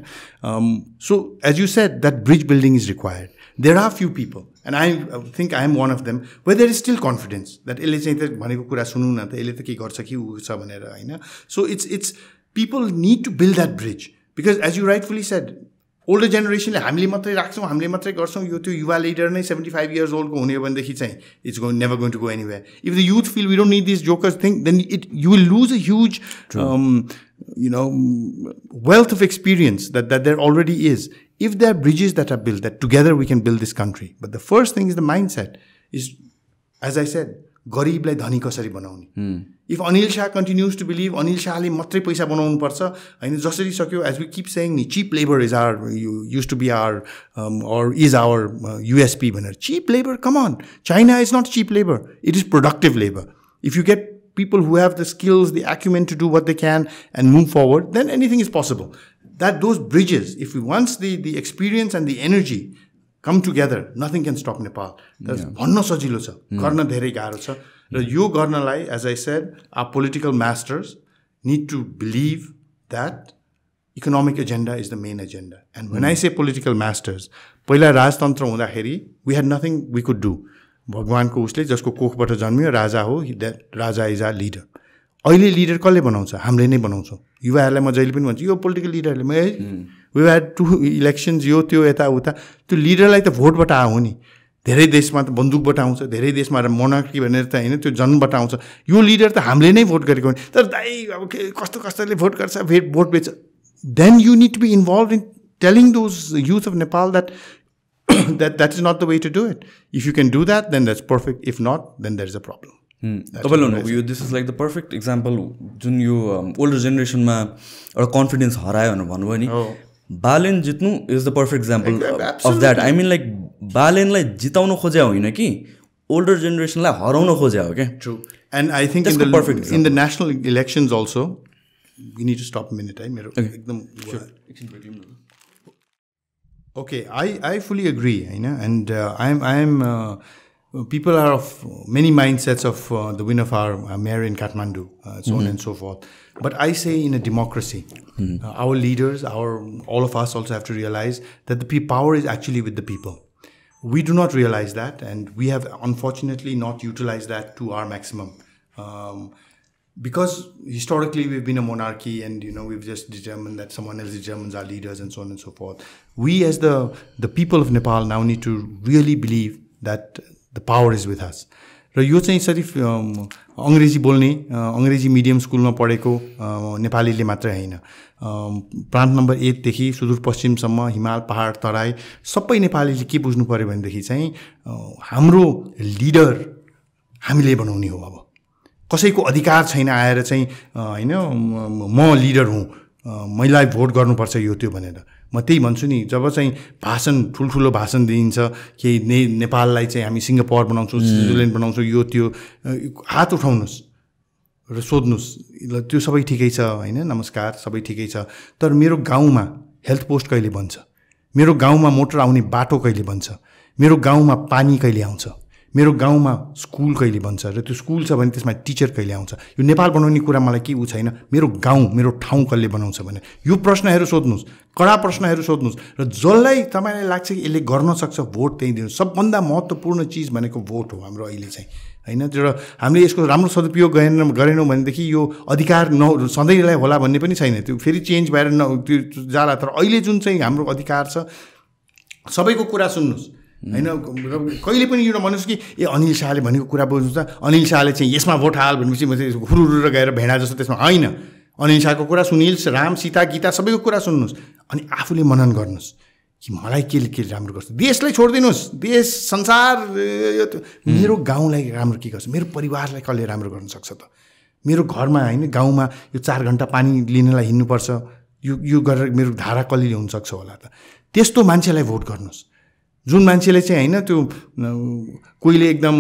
So as you said that bridge building is required. There are few people and I think I am one of them where there is still confidence that यसले चाहिँ त भनेको कुरा सुनौँ न त यसले त के गर्छ कि उ छ भनेर हैन. So it's people need to build that bridge because as you rightfully said older जेनेरेसनले हामीले मात्रै राख्छौँ हामीले मात्रै गर्छौँ यो त्यो युवा लिडर नै 75 years ओल्डको हुने हो भनेदेखि चाहिँ it's never going to go anywhere. If the youth feel we don't need this jokers thing then you will lose a huge wealth of experience that there already is. If there are bridges that are built, that together we can build this country. But the first thing is the mindset is, as I said, गरिबलाई धनी कसरी बनाउने. If Anil Shah continues to believe Anil Shahले मात्रै पैसा बनाउनु पर्छ हैन जसरी सक्यो as we keep saying cheap labor is our used to be our or is our USP भनेर. Cheap labor, come on. China is not cheap labor. It is productive labor. If you get people who have the skills, the acumen to do what they can and move forward, then anything is possible. That those bridges, if we once the experience and the energy come together, nothing can stop Nepal. That's भन्नु सजिलो छ गर्न धेरै गाह्रो छ र यो गर्नलाई as I said our political masters need to believe that economic agenda is the main agenda. And when I say political masters, पहिला राजतन्त्र हुँदाखेरि we had nothing we could do. भगवानको उसले जसको कोखबाट जन्मियो राजा हो, राजा इज आवर लिडर. अहिले leader कसले बनाउँछ? हामीले नै बनाउँछौँ. युवाहरूलाई म जहिले पनि भन्छु यो पोलिटिकल लिडरहरूले वी ह्याड 2 इलेक्सन्स यो त्यो यताउता त्यो लिडरलाई त भोटबाट आयो नि. धेरै देशमा त बन्दुकबाट आउँछ, धेरै देशमा मोनार्की भनेर त होइन त्यो जन्मबाट आउँछ. यो लिडर त हामीले नै भोट गरेको हो. तर दाइ अब कस्तो कस्तोले भोट गर्छ भोट बेच्छ. Then you need to be involve in telling those youth of Nepal that that is not the way to do it. If you can do that, then that's perfect. If not, then there is a problem. This is like the perfect example. Jun you older generation ma or confidence harayo bhanu bhannu ni. Balen jitnu is the perfect example of that. I mean like Balen lai jitaunu khoja hoina ki older generation lai haraunu khoja ho ke. True. And I think in the national elections also, we need to stop a minute. Okay, I fully agree, and I'm people are of many mindsets of the win of our mayor in Kathmandu, so on and so forth. But I say in a democracy, our leaders, all of us also have to realize that the power is actually with the people. We do not realize that, and we have unfortunately not utilized that to our maximum. Because historically we've been a monarchy and we've just determined that someone else determines our leaders and so on and so forth. We as the people of Nepal now need to really believe that the power is with us. र यो चाहिँ सिर्फ अंग्रेजी बोल्ने अंग्रेजी medium स्कुलमा पढेको नेपालीले मात्रै हैन. प्रान्त नम्बर 1 देखि सुदूरपश्चिमसम्म हिमाल पहाड तराई सबै नेपालीले के बुझ्नु पर्यो भनेदेखि चाहिँ हाम्रो लिडर हामीले बनाउने हो. अब कसैको अधिकार छैन आएर चाहिँ हैन म लिडर हुँ, मलाई भोट गर्नुपर्छ यो त्यो भनेर। म त्यही भन्छु नि, जब चाहिँ भाषण ठुल्ठुलो भाषण दिइन्छ कि नेपाललाई चाहिँ हामी सिङ्गापुर बनाउँछौँ, स्विजरल्यान्ड बनाउँछौँ, यो त्यो, हात उठाउनुहोस् र सोध्नुहोस् ल त्यो सबै ठिकै छ हैन, नमस्कार सबै ठिकै छ, तर मेरो गाउँमा हेल्थ पोस्ट कहिले बन्छ, मेरो गाउँमा मोटर आउने बाटो कहिले बन्छ, मेरो गाउँमा पानी कहिले आउँछ, मेरो गाउँमा स्कुल कहिले बन्छ, र त्यो स्कुल छ भने त्यसमा टिचर कहिले आउँछ। यो नेपाल बनाउने कुरा मलाई के उ छैन, मेरो गाउँ मेरो ठाउँ कहिले बनाउँछ भने यो प्रश्नहरू सोध्नुहोस्, कडा प्रश्नहरू सोध्नुहोस्, र जसलाई तपाईँलाई लाग्छ कि यसले गर्न सक्छ भोट त्यही दिनुहोस्। सबभन्दा महत्त्वपूर्ण चिज भनेको भोट हो हाम्रो अहिले चाहिँ हैन। तर हामीले यसको राम्रो सदुपयोग गरेनौँ भनेदेखि यो अधिकार सधैँलाई होला भन्ने पनि छैन, त्यो फेरि चेन्ज भएर त्यो जाला। तर अहिले जुन चाहिँ हाम्रो अधिकार छ, सबैको कुरा सुन्नुहोस् हैन। कहिले पनि यो नभन्नुहोस् कि ए अनिल शाहले भनेको कुरा बुझ्नुहुन्छ, अनिल शाहले चाहिँ यसमा भोट हाल भनेपछि म चाहिँ हुरुरुर गएर भेडा जस्तो त्यसमा, होइन। अनिल शाहको कुरा सुनिल, राम, सीता, गीता सबैको कुरा सुन्नुहोस्, अनि आफूले मनन गर्नुहोस् कि मलाई के राम्रो गर्छ। देशलाई छोडिदिनुहोस्, देश संसार मेरो गाउँलाई राम्रो के गर्छ, मेरो परिवारलाई कसले राम्रो गर्न सक्छ त, मेरो घरमा हैन गाउँमा यो 4 घण्टा पानी लिनलाई हिँड्नुपर्छ, यो गरेर मेरो धारा कसले ल्याउन सक्छ होला त। त्यस्तो मान्छेलाई भोट गर्नुहोस्, जुन मान्छेले चाहिँ हैन त्यो कोहीले एकदम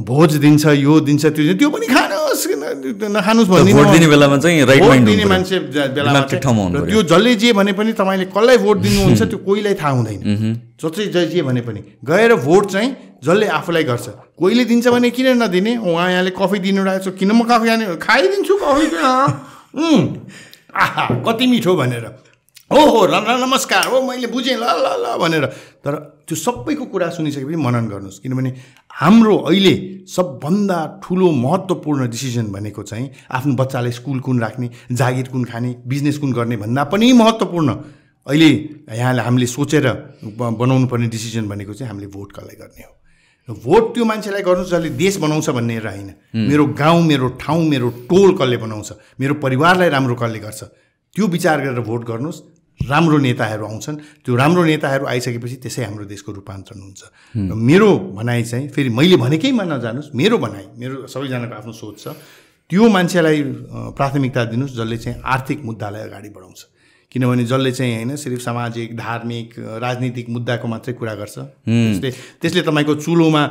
भोज दिन्छ, यो दिन्छ, त्यो पनि खानुहोस् नखानुहोस् भन्ने भोट दिने बेलामा चाहिँ राइट माइन्ड दिने मान्छे बेलामा त्यो जसले जे भने पनि तपाईँले कसलाई भोट दिनुहुन्छ त्यो कोहीलाई थाहा हुँदैन। जसले जे भने पनि गएर भोट चाहिँ जसले आफूलाई गर्छ, कोहीले दिन्छ भने किन नदिने। उहाँ यहाँले कफी दिनु रहेछ, किन म कफी खाइदिन्छु कफी, आहा कति मिठो भनेर, हो नमस्कार हो मैले बुझेँ ल ल ल भनेर। तर त्यो सबैको कुरा सुनिसकेपछि मनन गर्नुहोस्, किनभने हाम्रो अहिले सबभन्दा ठुलो महत्त्वपूर्ण डिसिजन भनेको चाहिँ आफ्नो बच्चालाई स्कुल कुन राख्ने, जागिर कुन खाने, बिजनेस कुन गर्ने भन्दा पनि महत्त्वपूर्ण अहिले यहाँले हामीले सोचेर बनाउनु पर्ने डिसिजन भनेको चाहिँ हामीले भोट कसलाई गर्ने हो। र भोट त्यो मान्छेलाई गर्नुहोस् जसले देश बनाउँछ भन्ने होइन, मेरो गाउँ मेरो ठाउँ मेरो टोल कसले बनाउँछ, मेरो परिवारलाई राम्रो कसले गर्छ, त्यो विचार गरेर भोट गर्नुहोस्। राम्रो नेताहरू आउँछन्, त्यो राम्रो नेताहरू आइसकेपछि त्यसै हाम्रो देशको रूपान्तरण हुन्छ। र मेरो भनाइ चाहिँ फेरि मैले भनेकैमा नजानुहोस्, मेरो भनाइ, मेरो सबैजनाको आफ्नो सोच छ, त्यो मान्छेलाई प्राथमिकता दिनुहोस् जसले चाहिँ आर्थिक मुद्दालाई अगाडि बढाउँछ। किनभने जसले चाहिँ हैन सिर्फ सामाजिक धार्मिक राजनीतिक मुद्दाको मात्रै कुरा गर्छ, त्यसले तपाईँको चुलोमा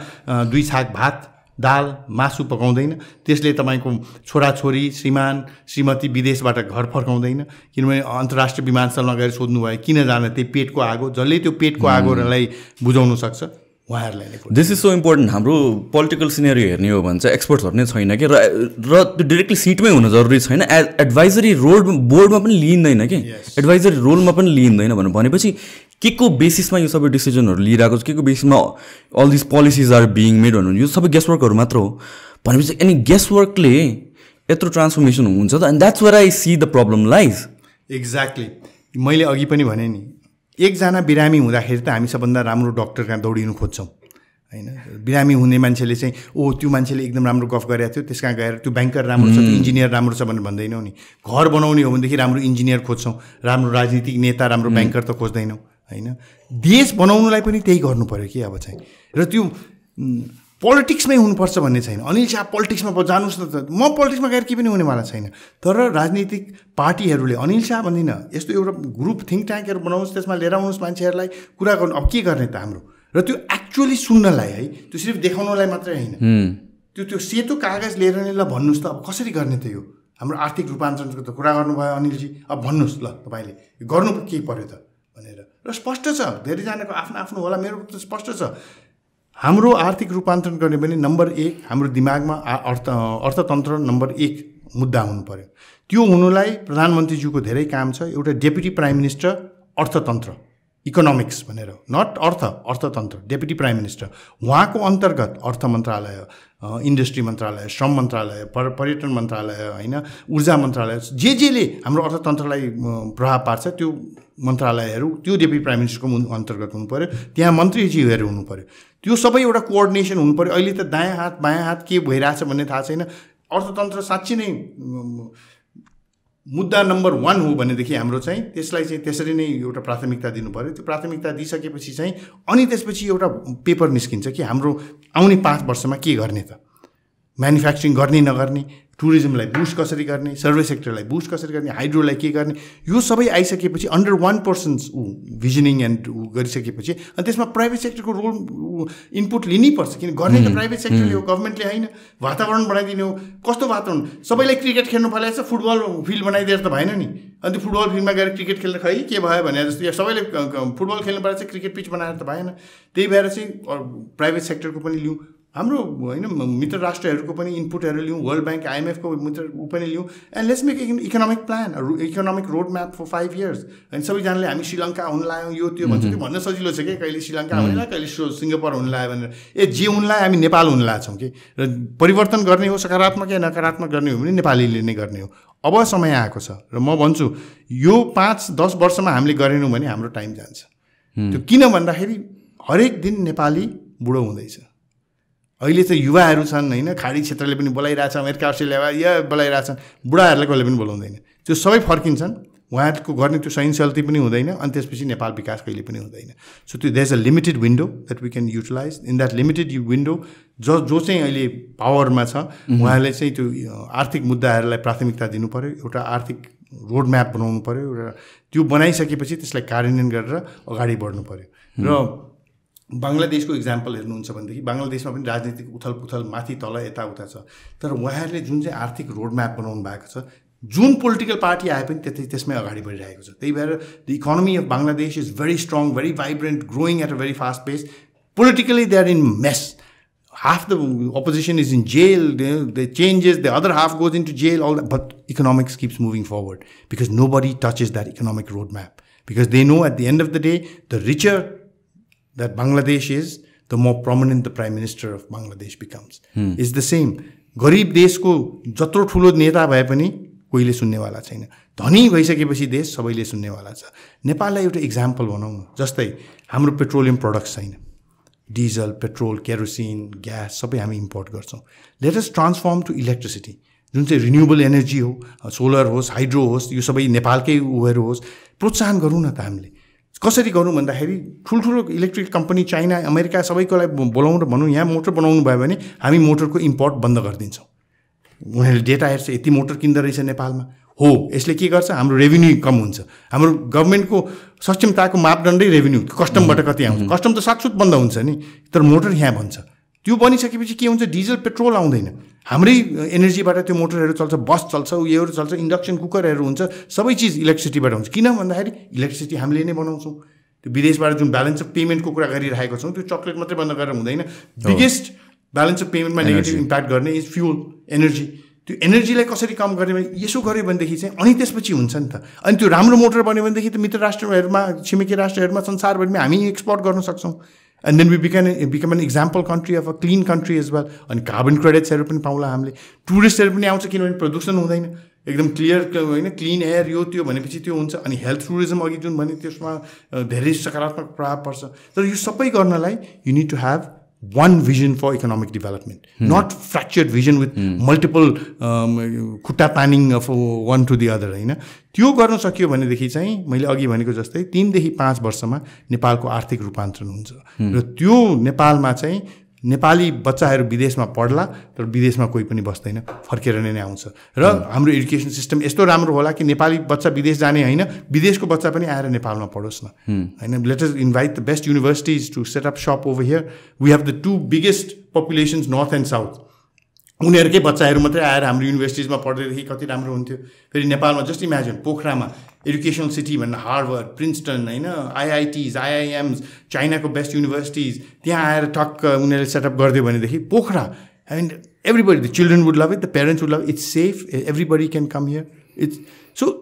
2 छाक भात दाल मासु पकाउँदैन, त्यसले तपाईँको छोराछोरी श्रीमान श्रीमती विदेशबाट घर फर्काउँदैन। किनभने अन्तर्राष्ट्रिय विमानस्थलमा गएर सोध्नुभयो किन जान, त्यही पेटको आगो, जसले त्यो पेटको आगोलाई बुझाउन सक्छ उहाँहरूलाई नै। This is so important. हाम्रो पोलिटिकल सिनेरियो हेर्ने हो भने चाहिँ एक्सपर्ट्सहरू नै छैन कि, र त्यो डिरेक्टली सिटमै हुन जरुरी छैन, एडभाइजरी बोर्डमा पनि लिइँदैन कि, एडभाइजरी रोलमा पनि लिइँदैन भनेपछि के को बेसिसमा यो सबै डिसिजनहरू लिइरहेको छ, के को बेसिसमा all this policies are being made भन्नु, यो सबै गेसवर्कहरू मात्र हो भनेपछि अनि गेसवर्कले यत्रो ट्रान्सफर्मेसन हुन्छ त, and that's where I see the problem lies. Exactly, मैले अघि पनि भने नि, एकजना बिरामी हुँदाखेरि त हामी सबभन्दा राम्रो डक्टर कहाँ दौडिनु खोज्छौँ हैन। बिरामी हुने मान्छेले चाहिँ ओ त्यो मान्छेले एकदम राम्रो गफ गरेको थियो त्यस कहाँ गएर त्यो ब्याङ्कर राम्रो छ, त्यो इन्जिनियर राम्रो छ भनेर भन्दैनौँ नि। घर बनाउने हो भनेदेखि राम्रो इन्जिनियर खोज्छौँ, राम्रो राजनीतिक नेता राम्रो ब्याङ्कर त खोज्दैनौँ हैन। देश बनाउनुलाई पनि त्यही गर्नु पऱ्यो कि अब चाहिँ, र त्यो पोलिटिक्समै हुनुपर्छ भन्ने छैन। अनिल शाह पोलिटिक्समा जानुहोस् न त, म पोलिटिक्समा गएर केही पनि हुनेवाला छैन। तर राजनीतिक पार्टीहरूले अनिल शाह भन्दिनँ, यस्तो एउटा ग्रुप थिङ्क ट्याङ्कहरू बनाउनुहोस्, त्यसमा लिएर आउनुहोस् मान्छेहरूलाई, कुरा गर्नु। अब के गर्ने त हाम्रो, र त्यो एक्चुअली सुन्नलाई है, त्यो सिर्फ देखाउनलाई मात्रै होइन, त्यो सेतो कागज लिएर नै ल भन्नुहोस् त अब कसरी गर्ने त यो हाम्रो आर्थिक रूपान्तरणको त कुरा गर्नुभयो अनिलजी, अब भन्नुहोस् ल तपाईँले गर्नु के पर्यो त भनेर। र स्पष्ट छ, धेरैजनाको आफ्नो आफ्नो होला, मेरो त स्पष्ट छ। हाम्रो आर्थिक रूपान्तरण गर्ने भने नम्बर 1 हाम्रो दिमागमा अर्थतन्त्र नम्बर 1 मुद्दा हुनु पर्यो। त्यो हुनुलाई प्रधानमन्त्रीज्यूको धेरै काम छ। एउटा डेपुटी प्राइम मिनिस्टर अर्थतन्त्र इकोनोमिक्स भनेर, नट अर्थतन्त्र, डेपुटी प्राइम मिनिस्टर, उहाँको अन्तर्गत अर्थ मन्त्रालय, इन्डस्ट्री मन्त्रालय, श्रम मन्त्रालय, पर्यटन मन्त्रालय हैन, ऊर्जा मन्त्रालय, जेले हाम्रो अर्थतन्त्रलाई प्रभाव पार्छ त्यो मन्त्रालयहरू त्यो डेपुटी प्राइम मिनिस्टरको अन्तर्गत हुनु पर्यो। त्यहाँ मन्त्रीज्यूहरू हुनु पर्यो। त्यो सबै एउटा कोअर्डिनेसन हुनु पर्यो। अहिले त दायाँ हात बायाँ हात के भइरहेछ भन्ने थाहा छैन। अर्थतन्त्र साँच्चै नै मुद्दा नम्बर 1 हो भनेदेखि हाम्रो चाहिँ त्यसलाई चाहिँ त्यसरी नै एउटा प्राथमिकता दिनु पर्यो। त्यो प्राथमिकता दिइसकेपछि चाहिँ अनि त्यसपछि एउटा पेपर निस्किन्छ कि हाम्रो आउने 5 वर्षमा के गर्ने त। म्यानुफ्याक्चरिङ गर्ने नगर्ने, टुरिज्मलाई बुस्ट कसरी गर्ने, सर्भिस सेक्टरलाई बुस्ट कसरी गर्ने, हाइड्रोलाई के गर्ने, यो सबै आइसकेपछि अन्डर वान पर्सन्स भिजनिङ एन्ड गरिसकेपछि अनि त्यसमा प्राइभेट सेक्टरको रोल इनपुट लिनैपर्छ। किन गर्ने त प्राइभेट सेक्टरले हो, गभर्मेन्टले होइन। वातावरण बनाइदिने हो। कस्तो वातावरण? सबैलाई क्रिकेट खेल्नु फलाएछ, फुटबल फिल्ड बनाइदिएर त भएन नि। अनि फुटबल फिल्डमा गएर क्रिकेट खेल्न खै के भयो भने जस्तो सबैले फुटबल खेल्नु परेर चाहिँ क्रिकेट पिच बनाएर त भएन। त्यही भएर चाहिँ प्राइभेट सेक्टरको पनि लिउँ, हाम्रो होइन मित्र राष्ट्रहरूको पनि इनपुटहरू लिउँ, वर्ल्ड ब्याङ्क आइएमएफको मित्र पनि लिउँ, and let's make economic plan, economic road map for 5 years। अनि सबैजनाले हामी श्रीलङ्का हुन लायौँ यो त्यो भन्छ, त्यो भन्न सजिलो छ कि कहिले श्रीलङ्का हुन लायो, कहिले सिङ्गापुर हुन लायो भनेर। जे हुन लायो हामी नेपाल हुन लाछौँ कि। र परिवर्तन गर्ने हो, सकारात्मक या नकारात्मक गर्ने हो भने नेपालीले नै गर्ने हो। अब समय आएको छ र म भन्छु यो 5-10 वर्षमा हामीले गरेनौँ भने हाम्रो टाइम जान्छ। त्यो किन भन्दाखेरि हरेक दिन नेपाली बुढो हुँदैछ। अहिले चाहिँ युवाहरू छन् होइन, खाडी क्षेत्रले पनि बोलाइरहेछ, अमेरिका अस्ट्रेलिया या बोलाइरहेछन्, बुढाहरूलाई कसले पनि बोलाउँदैन। त्यो सबै फर्किन्छन्, उहाँहरूको गर्ने त्यो सहनशीलता पनि हुँदैन, अनि त्यसपछि नेपाल विकास कहिले पनि हुँदैन। सो त्यो there is a limited window that we can utilise. In that limited window जो चाहिँ अहिले पावरमा छ उहाँले चाहिँ त्यो आर्थिक मुद्दाहरूलाई प्राथमिकता दिनु पऱ्यो, एउटा आर्थिक रोड म्याप बनाउनु पऱ्यो, र त्यो बनाइसकेपछि त्यसलाई कार्यान्वयन गरेर अगाडि बढ्नु पऱ्यो। र बङ्गलादेशको इक्जाम्पल हेर्नुहुन्छ भनेदेखि बङ्गलादेशमा पनि राजनीतिक उथलपुथल माथि तल यताउता छ, तर उहाँहरूले जुन चाहिँ आर्थिक रोड म्याप बनाउनु भएको छ, जुन पोलिटिकल पार्टी आए पनि त्यसमै अगाडि बढिरहेको छ। त्यही भएर the economy of Bangladesh is very strong, very vibrant, growing at a very fast pace. Politically they are in mess. Half the opposition is in jail, the changes, the other half goes into jail, all that. But economics keeps moving forward because nobody touches that economic roadmap. Because they know at the end of the day, the richer that Bangladesh is, the more prominent the Prime Minister of Bangladesh becomes. It's the same. गरिब देशको जत्रो ठुलो नेता भए पनि कोहीले सुन्नेवाला छैन। धनी भइसकेपछि देश सबैले सुन्नेवाला छ। नेपाललाई एउटा इक्जाम्पल बनाउँ न, जस्तै हाम्रो पेट्रोलियम प्रोडक्ट्स छैन, डिजल, पेट्रोल, केरोसिन, ग्यास सबै हामी इम्पोर्ट गर्छौँ। Let us transform to electricity, जुन चाहिँ रिन्युएबल एनर्जी हो, सोलर होस्, हाइड्रो होस्, यो सबै नेपालकै उयोहरू होस्, प्रोत्साहन गरौँ न त। हामीले कसरी गरौँ भन्दाखेरि ठुल्ठुलो इलेक्ट्रिक कम्पनी चाइना, अमेरिका सबैकोलाई बोलाउँ र भनौँ यहाँ मोटर बनाउनु भयो भने हामी मोटरको इम्पोर्ट बन्द गरिदिन्छौँ। उनीहरूले डेटा हेर्छ यति मोटर किन्दो रहेछ नेपालमा हो, यसले के गर्छ, हाम्रो रेभिन्यू कम हुन्छ। हाम्रो गभर्मेन्टको सक्षमताको मापदण्डै रेभिन्यू, कस्टमबाट कति आउँछ, कस्टम त सातसुत बन्द हुन्छ नि, तर मोटर यहाँ बन्छ। त्यो बनिसकेपछि के हुन्छ, डिजल पेट्रोल आउँदैन, हाम्रै एनर्जीबाट त्यो मोटरहरू चल्छ, बस चल्छ, उयोहरू चल्छ, इन्डक्सन कुकरहरू हुन्छ, सबै चिज इलेक्ट्रिसिटीबाट हुन्छ। किन भन्दाखेरि इलेक्ट्रिसिटी हामीले नै बनाउँछौँ। त्यो विदेशबाट जुन ब्यालेन्स अफ पेमेन्टको कुरा गरिरहेको छौँ, त्यो चक्लेट मात्रै बन्द गरेर हुँदैन। बिगेस्ट ब्यालेन्स अफ पेमेन्टमा नेगेटिभ इम्प्याक्ट गर्ने इज फ्युल, एनर्जी। त्यो एनर्जीलाई कसरी कम गर्ने भने यसो गऱ्यो भनेदेखि चाहिँ अनि त्यसपछि हुन्छ नि त। अनि त्यो राम्रो मोटर बन्यो भनेदेखि त मित्र राष्ट्रहरूमा, छिमेकी राष्ट्रहरूमा, संसारभरिमा हामी एक्सपोर्ट गर्न सक्छौँ। And then we become an example country of a clean country as well. अनि कार्बन क्रेडिट्सहरू पनि पाउँला हामीले, टुरिस्टहरू पनि आउँछ किनभने प्रदूषण हुँदैन, एकदम क्लियर होइन, क्लिन एयर यो त्यो भनेपछि त्यो हुन्छ। अनि हेल्थ टुरिज्म अघि जुन भने त्यसमा धेरै सकारात्मक प्रभाव पर्छ। तर यो सबै गर्नलाई you need to have one vision for economic development, not fractured vision with multiple खुट्टा तानिङ of one to the other होइन। त्यो गर्न सकियो भनेदेखि चाहिँ मैले अघि भनेको जस्तै 3 देखि 5 वर्षमा नेपालको आर्थिक रूपान्तरण हुन्छ। र त्यो नेपालमा चाहिँ नेपाली बच्चाहरू विदेशमा पढ्ला, तर विदेशमा कोही पनि बस्दैन, फर्केर नै आउँछ। र हाम्रो एजुकेसन सिस्टम यस्तो राम्रो होला कि नेपाली बच्चा विदेश जाने होइन, विदेशको बच्चा पनि आएर नेपालमा पढोस् न होइन। Let us invite the best universities to set up shop over here. We have the 2 biggest populations north and south. उनीहरूकै बच्चाहरू मात्रै आएर हाम्रो युनिभर्सिटिजमा पढ्दैदेखि कति राम्रो हुन्थ्यो। फेरि नेपालमा जस्ट इमेजिन पोखरामा एजुकेसनल सिटी भन्ने हार्वर्ड, प्रिन्सटन होइन, आइआइटिज, आइआइएम्स, चाइनाको बेस्ट युनिभर्सिटिज, त्यहाँ आएर टक्क उनीहरूले सेटअप गरिदियो भनेदेखि Pokhara, and everybody, the children would love it, the parents would love it, it's safe, everybody can come here. It's so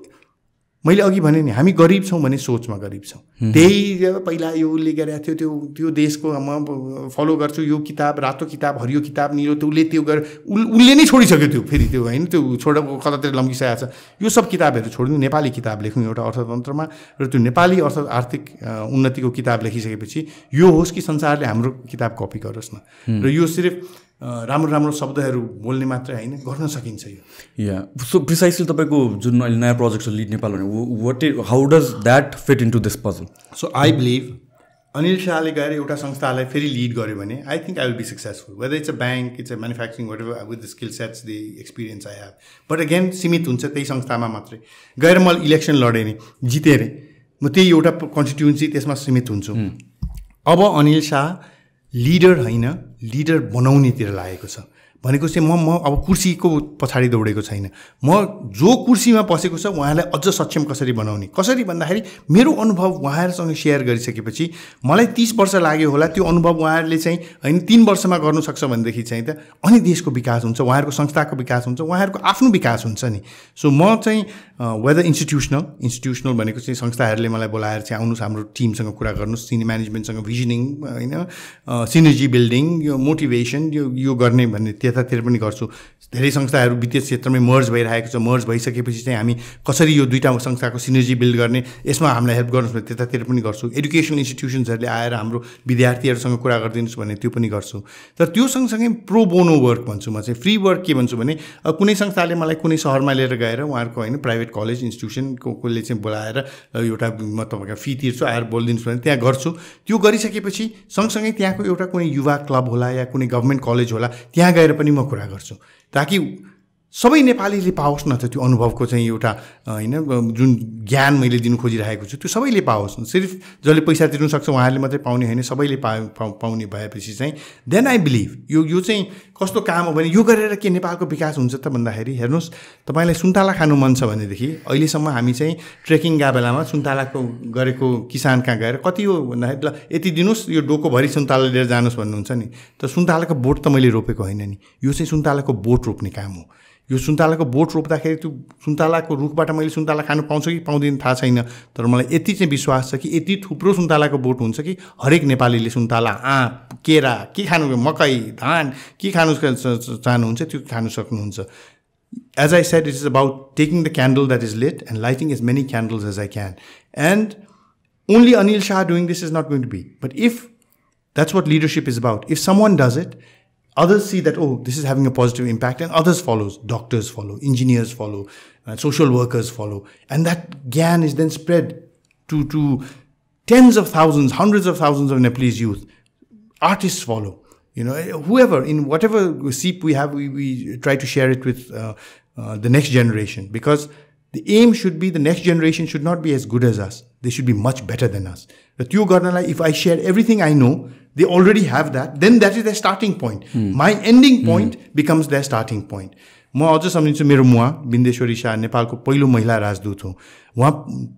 मैले अघि भने नि हामी गरिब छौँ भने सोचमा गरिब छौँ। त्यही पहिला यो उसले गरेको थियो, त्यो देशको म फलो गर्छु, यो किताब, रातो किताब, हरियो किताब, निलो, त्यो उसले त्यो गरेर उसले नै छोडिसक्यो त्यो, फेरि त्यो होइन, त्यो छोडेको कतातिर लम्किसकेको छ। यो सब किताबहरू छोड्नु, नेपाली किताब लेख्नु एउटा अर्थतन्त्रमा, र त्यो नेपाली आर्थिक उन्नतिको किताब लेखिसकेपछि यो होस् कि संसारले हाम्रो किताब कपी गरोस् न। र यो सिर्फ राम्रो राम्रो शब्दहरू बोल्ने मात्रै होइन, गर्न सकिन्छ यो। या सो प्रिसाइसली तपाईँको जुन अहिले नयाँ प्रोजेक्ट छ लिड नेपाल भने, how does that fit into this puzzle? So I believe Anil शाहले गएर एउटा संस्थालाई फेरि लिड गर्यो भने I think I will be successful whether it's a bank it's a manufacturing watt ever with the skill sets the experience I have but again सीमित हुन्छ त्यही संस्थामा मात्रै गएर मैले इलेक्सन लडेँ नि जितेँ अरे म त्यही एउटा कन्स्टिट्युन्सी त्यसमा सीमित हुन्छु अब अनिल शाह लिडर होइन लिडर बनाउनेतिर लागेको छ भनेको चाहिँ म अब कुर्सीको पछाडि दौडेको छैन म जो कुर्सीमा बसेको छ उहाँलाई अझ सक्षम कसरी बनाउने कसरी भन्दाखेरि मेरो अनुभव उहाँहरूसँग सेयर गरिसकेपछि मलाई 30 वर्ष लाग्यो होला त्यो अनुभव उहाँहरूले चाहिँ होइन 3 वर्षमा गर्नु सक्छ भनेदेखि चाहिँ त अनि देशको विकास हुन्छ उहाँहरूको संस्थाको विकास हुन्छ उहाँहरूको आफ्नो विकास हुन्छ नि सो म चाहिँ वेदर इन्स्टिट्युसनल भनेको चाहिँ संस्थाहरूले मलाई बोलाएर चाहिँ आउनुहोस् हाम्रो टिमसँग कुरा गर्नुहोस् सिनियर म्यानेजमेन्टसँग भिजनिङ होइन सिनर्जी बिल्डिङ यो मोटिभेसन यो गर्ने भन्ने त्यतातिर पनि गर्छु धेरै संस्थाहरू वित्तीय क्षेत्रमै मर्ज भइरहेको छ मर्ज भइसकेपछि चाहिँ हामी कसरी यो दुईटा संस्थाको सिनर्जी बिल्ड गर्ने यसमा हामीलाई हेल्प गर्नुहोस् भने त्यतातिर पनि गर्छु एडुकेसनल इन्स्टिट्युसन्सहरूले आएर हाम्रो विद्यार्थीहरूसँग कुरा गरिदिनुहोस् भने त्यो पनि गर्छु तर त्यो सँगसँगै प्रो बोनो वर्क भन्छु म चाहिँ फ्री वर्क के भन्छु भने कुनै संस्थाले मलाई कुनै सहरमा लिएर गएर उहाँहरूको होइन प्राइभेट कलेज इन्स्टिट्युसनको कसले चाहिँ बोलाएर एउटा म तपाईँको फी तिर्छु आएर बोलिदिनुहोस् भने त्यहाँ गर्छु त्यो गरिसकेपछि सँगसँगै त्यहाँको एउटा कुनै युवा क्लब होला या कुनै गभर्मेन्ट कलेज होला त्यहाँ गएर पनि म कुरा गर्छु ताकि सबै नेपालीले पाओस् न त त्यो अनुभवको चाहिँ एउटा होइन जुन ज्ञान मैले दिनु खोजिरहेको छु त्यो सबैले पाओस् सिर्फ जसले पैसा तिर्नु सक्छ उहाँहरूले मात्रै पाउने होइन सबैले पाउने भएपछि चाहिँ देन आई बिलिभ यो चाहिँ कस्तो काम हो भने यो गरेर के नेपालको विकास हुन्छ त भन्दाखेरि हेर्नुहोस् तपाईँलाई सुन्तला खानु मन छ भनेदेखि अहिलेसम्म हामी चाहिँ ट्रेकिङका बेलामा सुन्तलाको गरेको किसान कहाँ गएर कति हो भन्दाखेरि ल यति दिनुहोस् यो डोकोभरि सुन्तला लिएर जानुहोस् भन्नुहुन्छ नि त सुन्तलाको बोट त मैले रोपेको होइन नि यो चाहिँ सुन्तलाको बोट रोप्ने काम हो यो सुन्तलाको बोट रोप्दाखेरि त्यो सुन्तलाको रुखबाट मैले सुन्तला खानु पाउँछु कि पाउँदैन थाहा छैन तर मलाई यति चाहिँ विश्वास छ कि यति थुप्रो सुन्तलाको बोट हुन्छ कि हरेक नेपालीले सुन्तला आँप केरा के खानु मकै धान के खानु चाहनुहुन्छ त्यो खानु सक्नुहुन्छ as I said it is about taking the candle that is lit and lighting as many candles as I can and only Anil Shah doing this is not going to be but if that's what leadership is about if someone does it others see that, oh, this is having a positive impact, and others follows. Doctors follow, engineers follow, social workers follow. And that gyan is then spread to tens of thousands, hundreds of thousands of Nepalese youth. Artists follow. You know, whoever, in whatever seep we have, we try to share it with the next generation. Because the aim should be the next generation should not be as good as us. They should be much better than us. But if I share everything I know, they already have that, then that is their starting point. My ending point becomes their starting point. म अझ सम्झिन्छु मेरो मुवा बिन्देश्वरी शाह नेपालको पहिलो महिला राजदूत हो उहाँ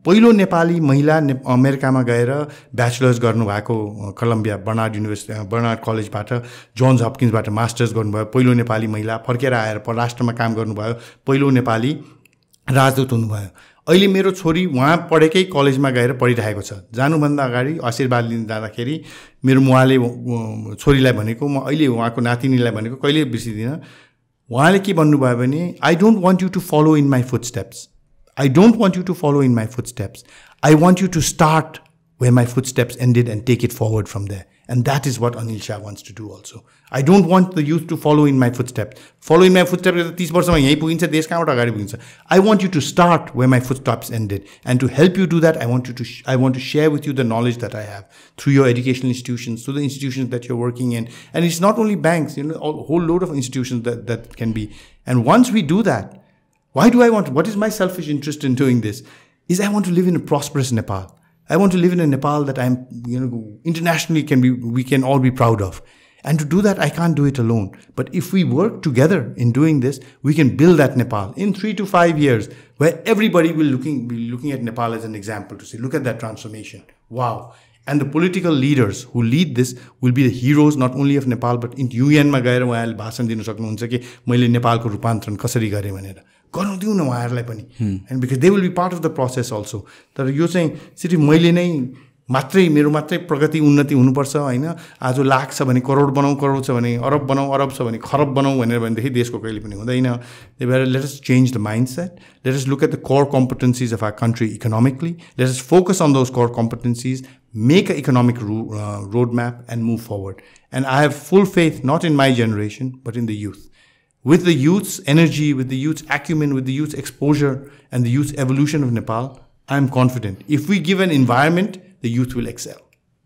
पहिलो नेपाली महिला अमेरिकामा गएर ब्याचलर्स गर्नुभएको कोलम्बिया बर्नार्ड कलेजबाट जोन्स हपकिन्सबाट मास्टर्स गर्नुभयो पहिलो नेपाली महिला फर्केर आएर परराष्ट्रमा काम गर्नुभयो पहिलो नेपाली राजदूत हुनुभयो अहिले मेरो छोरी उहाँ पढेकै कलेजमा गएर पढिरहेको छ जानुभन्दा अगाडि आशीर्वाद लिन जाँदाखेरि मेरो मुवाले छोरीलाई भनेको म अहिले उहाँको नातिनीलाई भनेको कहिले बिर्सिदिनँ उहाँले के भन्नुभयो भने I don't want you to follow in my foot steps I don't want you to follow in my foot steps I want you to start where my footsteps ended and take it forward from there. And that is what Anil Shah wants to do also. I don't want the youth to follow in my footsteps. Follow in my footsteps is 30 वर्षमा यही पुगिन्छ देश कहाँबाट अगाडि पुगिन्छ. I want you to start where my footsteps ended. And to help you do that, I want to share with you the knowledge that I have through your educational institutions, through the institutions that you're working in. And it's not only banks, you know, a whole load of institutions that can be. And once we do that, what is my selfish interest in doing this? Is I want to live in a prosperous Nepal. I want to live in a Nepal that I'm, internationally we can all be proud of. And to do that, I can't do it alone. But if we work together in doing this, we can build that Nepal in 3 to 5 years, where everybody will be looking at Nepal as an example to say, look at that transformation. Wow. And the political leaders who lead this will be the heroes not only of Nepal, but in UN मा गएर उहाँहरूले भाषण दिन सक्नुहुन्छ कि मैले नेपालको रूपान्तरण कसरी गरेँ भनेर गर्नु दिउँ न उहाँहरूलाई पनि. And because they will be part of the process also. तर यो चाहिँ सिर्फ मैले नै मेरो मात्रै प्रगति उन्नति हुनुपर्छ होइन. आज लाख छ भने करोड बनाऊ, करोड छ भने अरब बनाऊ, अरब छ भने खरब बनाऊ भनेदेखि देशको कहिले पनि हुँदैन. त्यही भएर let us change the mind set. Let us look at the core competencies of our country economically. Let us focus on those core competencies, make an economic roadmap and move forward. And I have full faith, not in my generation, but in the youth. With the youth's energy, with the youth's acumen, with the youth's exposure and the youth's evolution of Nepal, I am confident. If we give an environment, the youth will excel.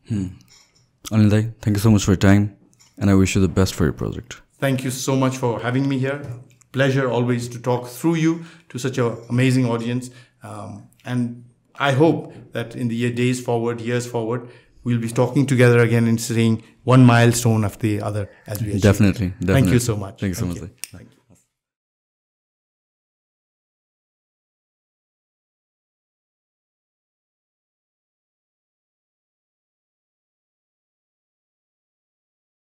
Anil Dai, thank you so much for your time, and I wish you the best for your project. Thank you so much for having me here. Pleasure always to talk through you to such an amazing audience. And I hope that in the days forward, years forward, we'll be talking together again and seeing one milestone after the other as we achieve. Definitely. Thank you so much. Thank you so much. Thank you.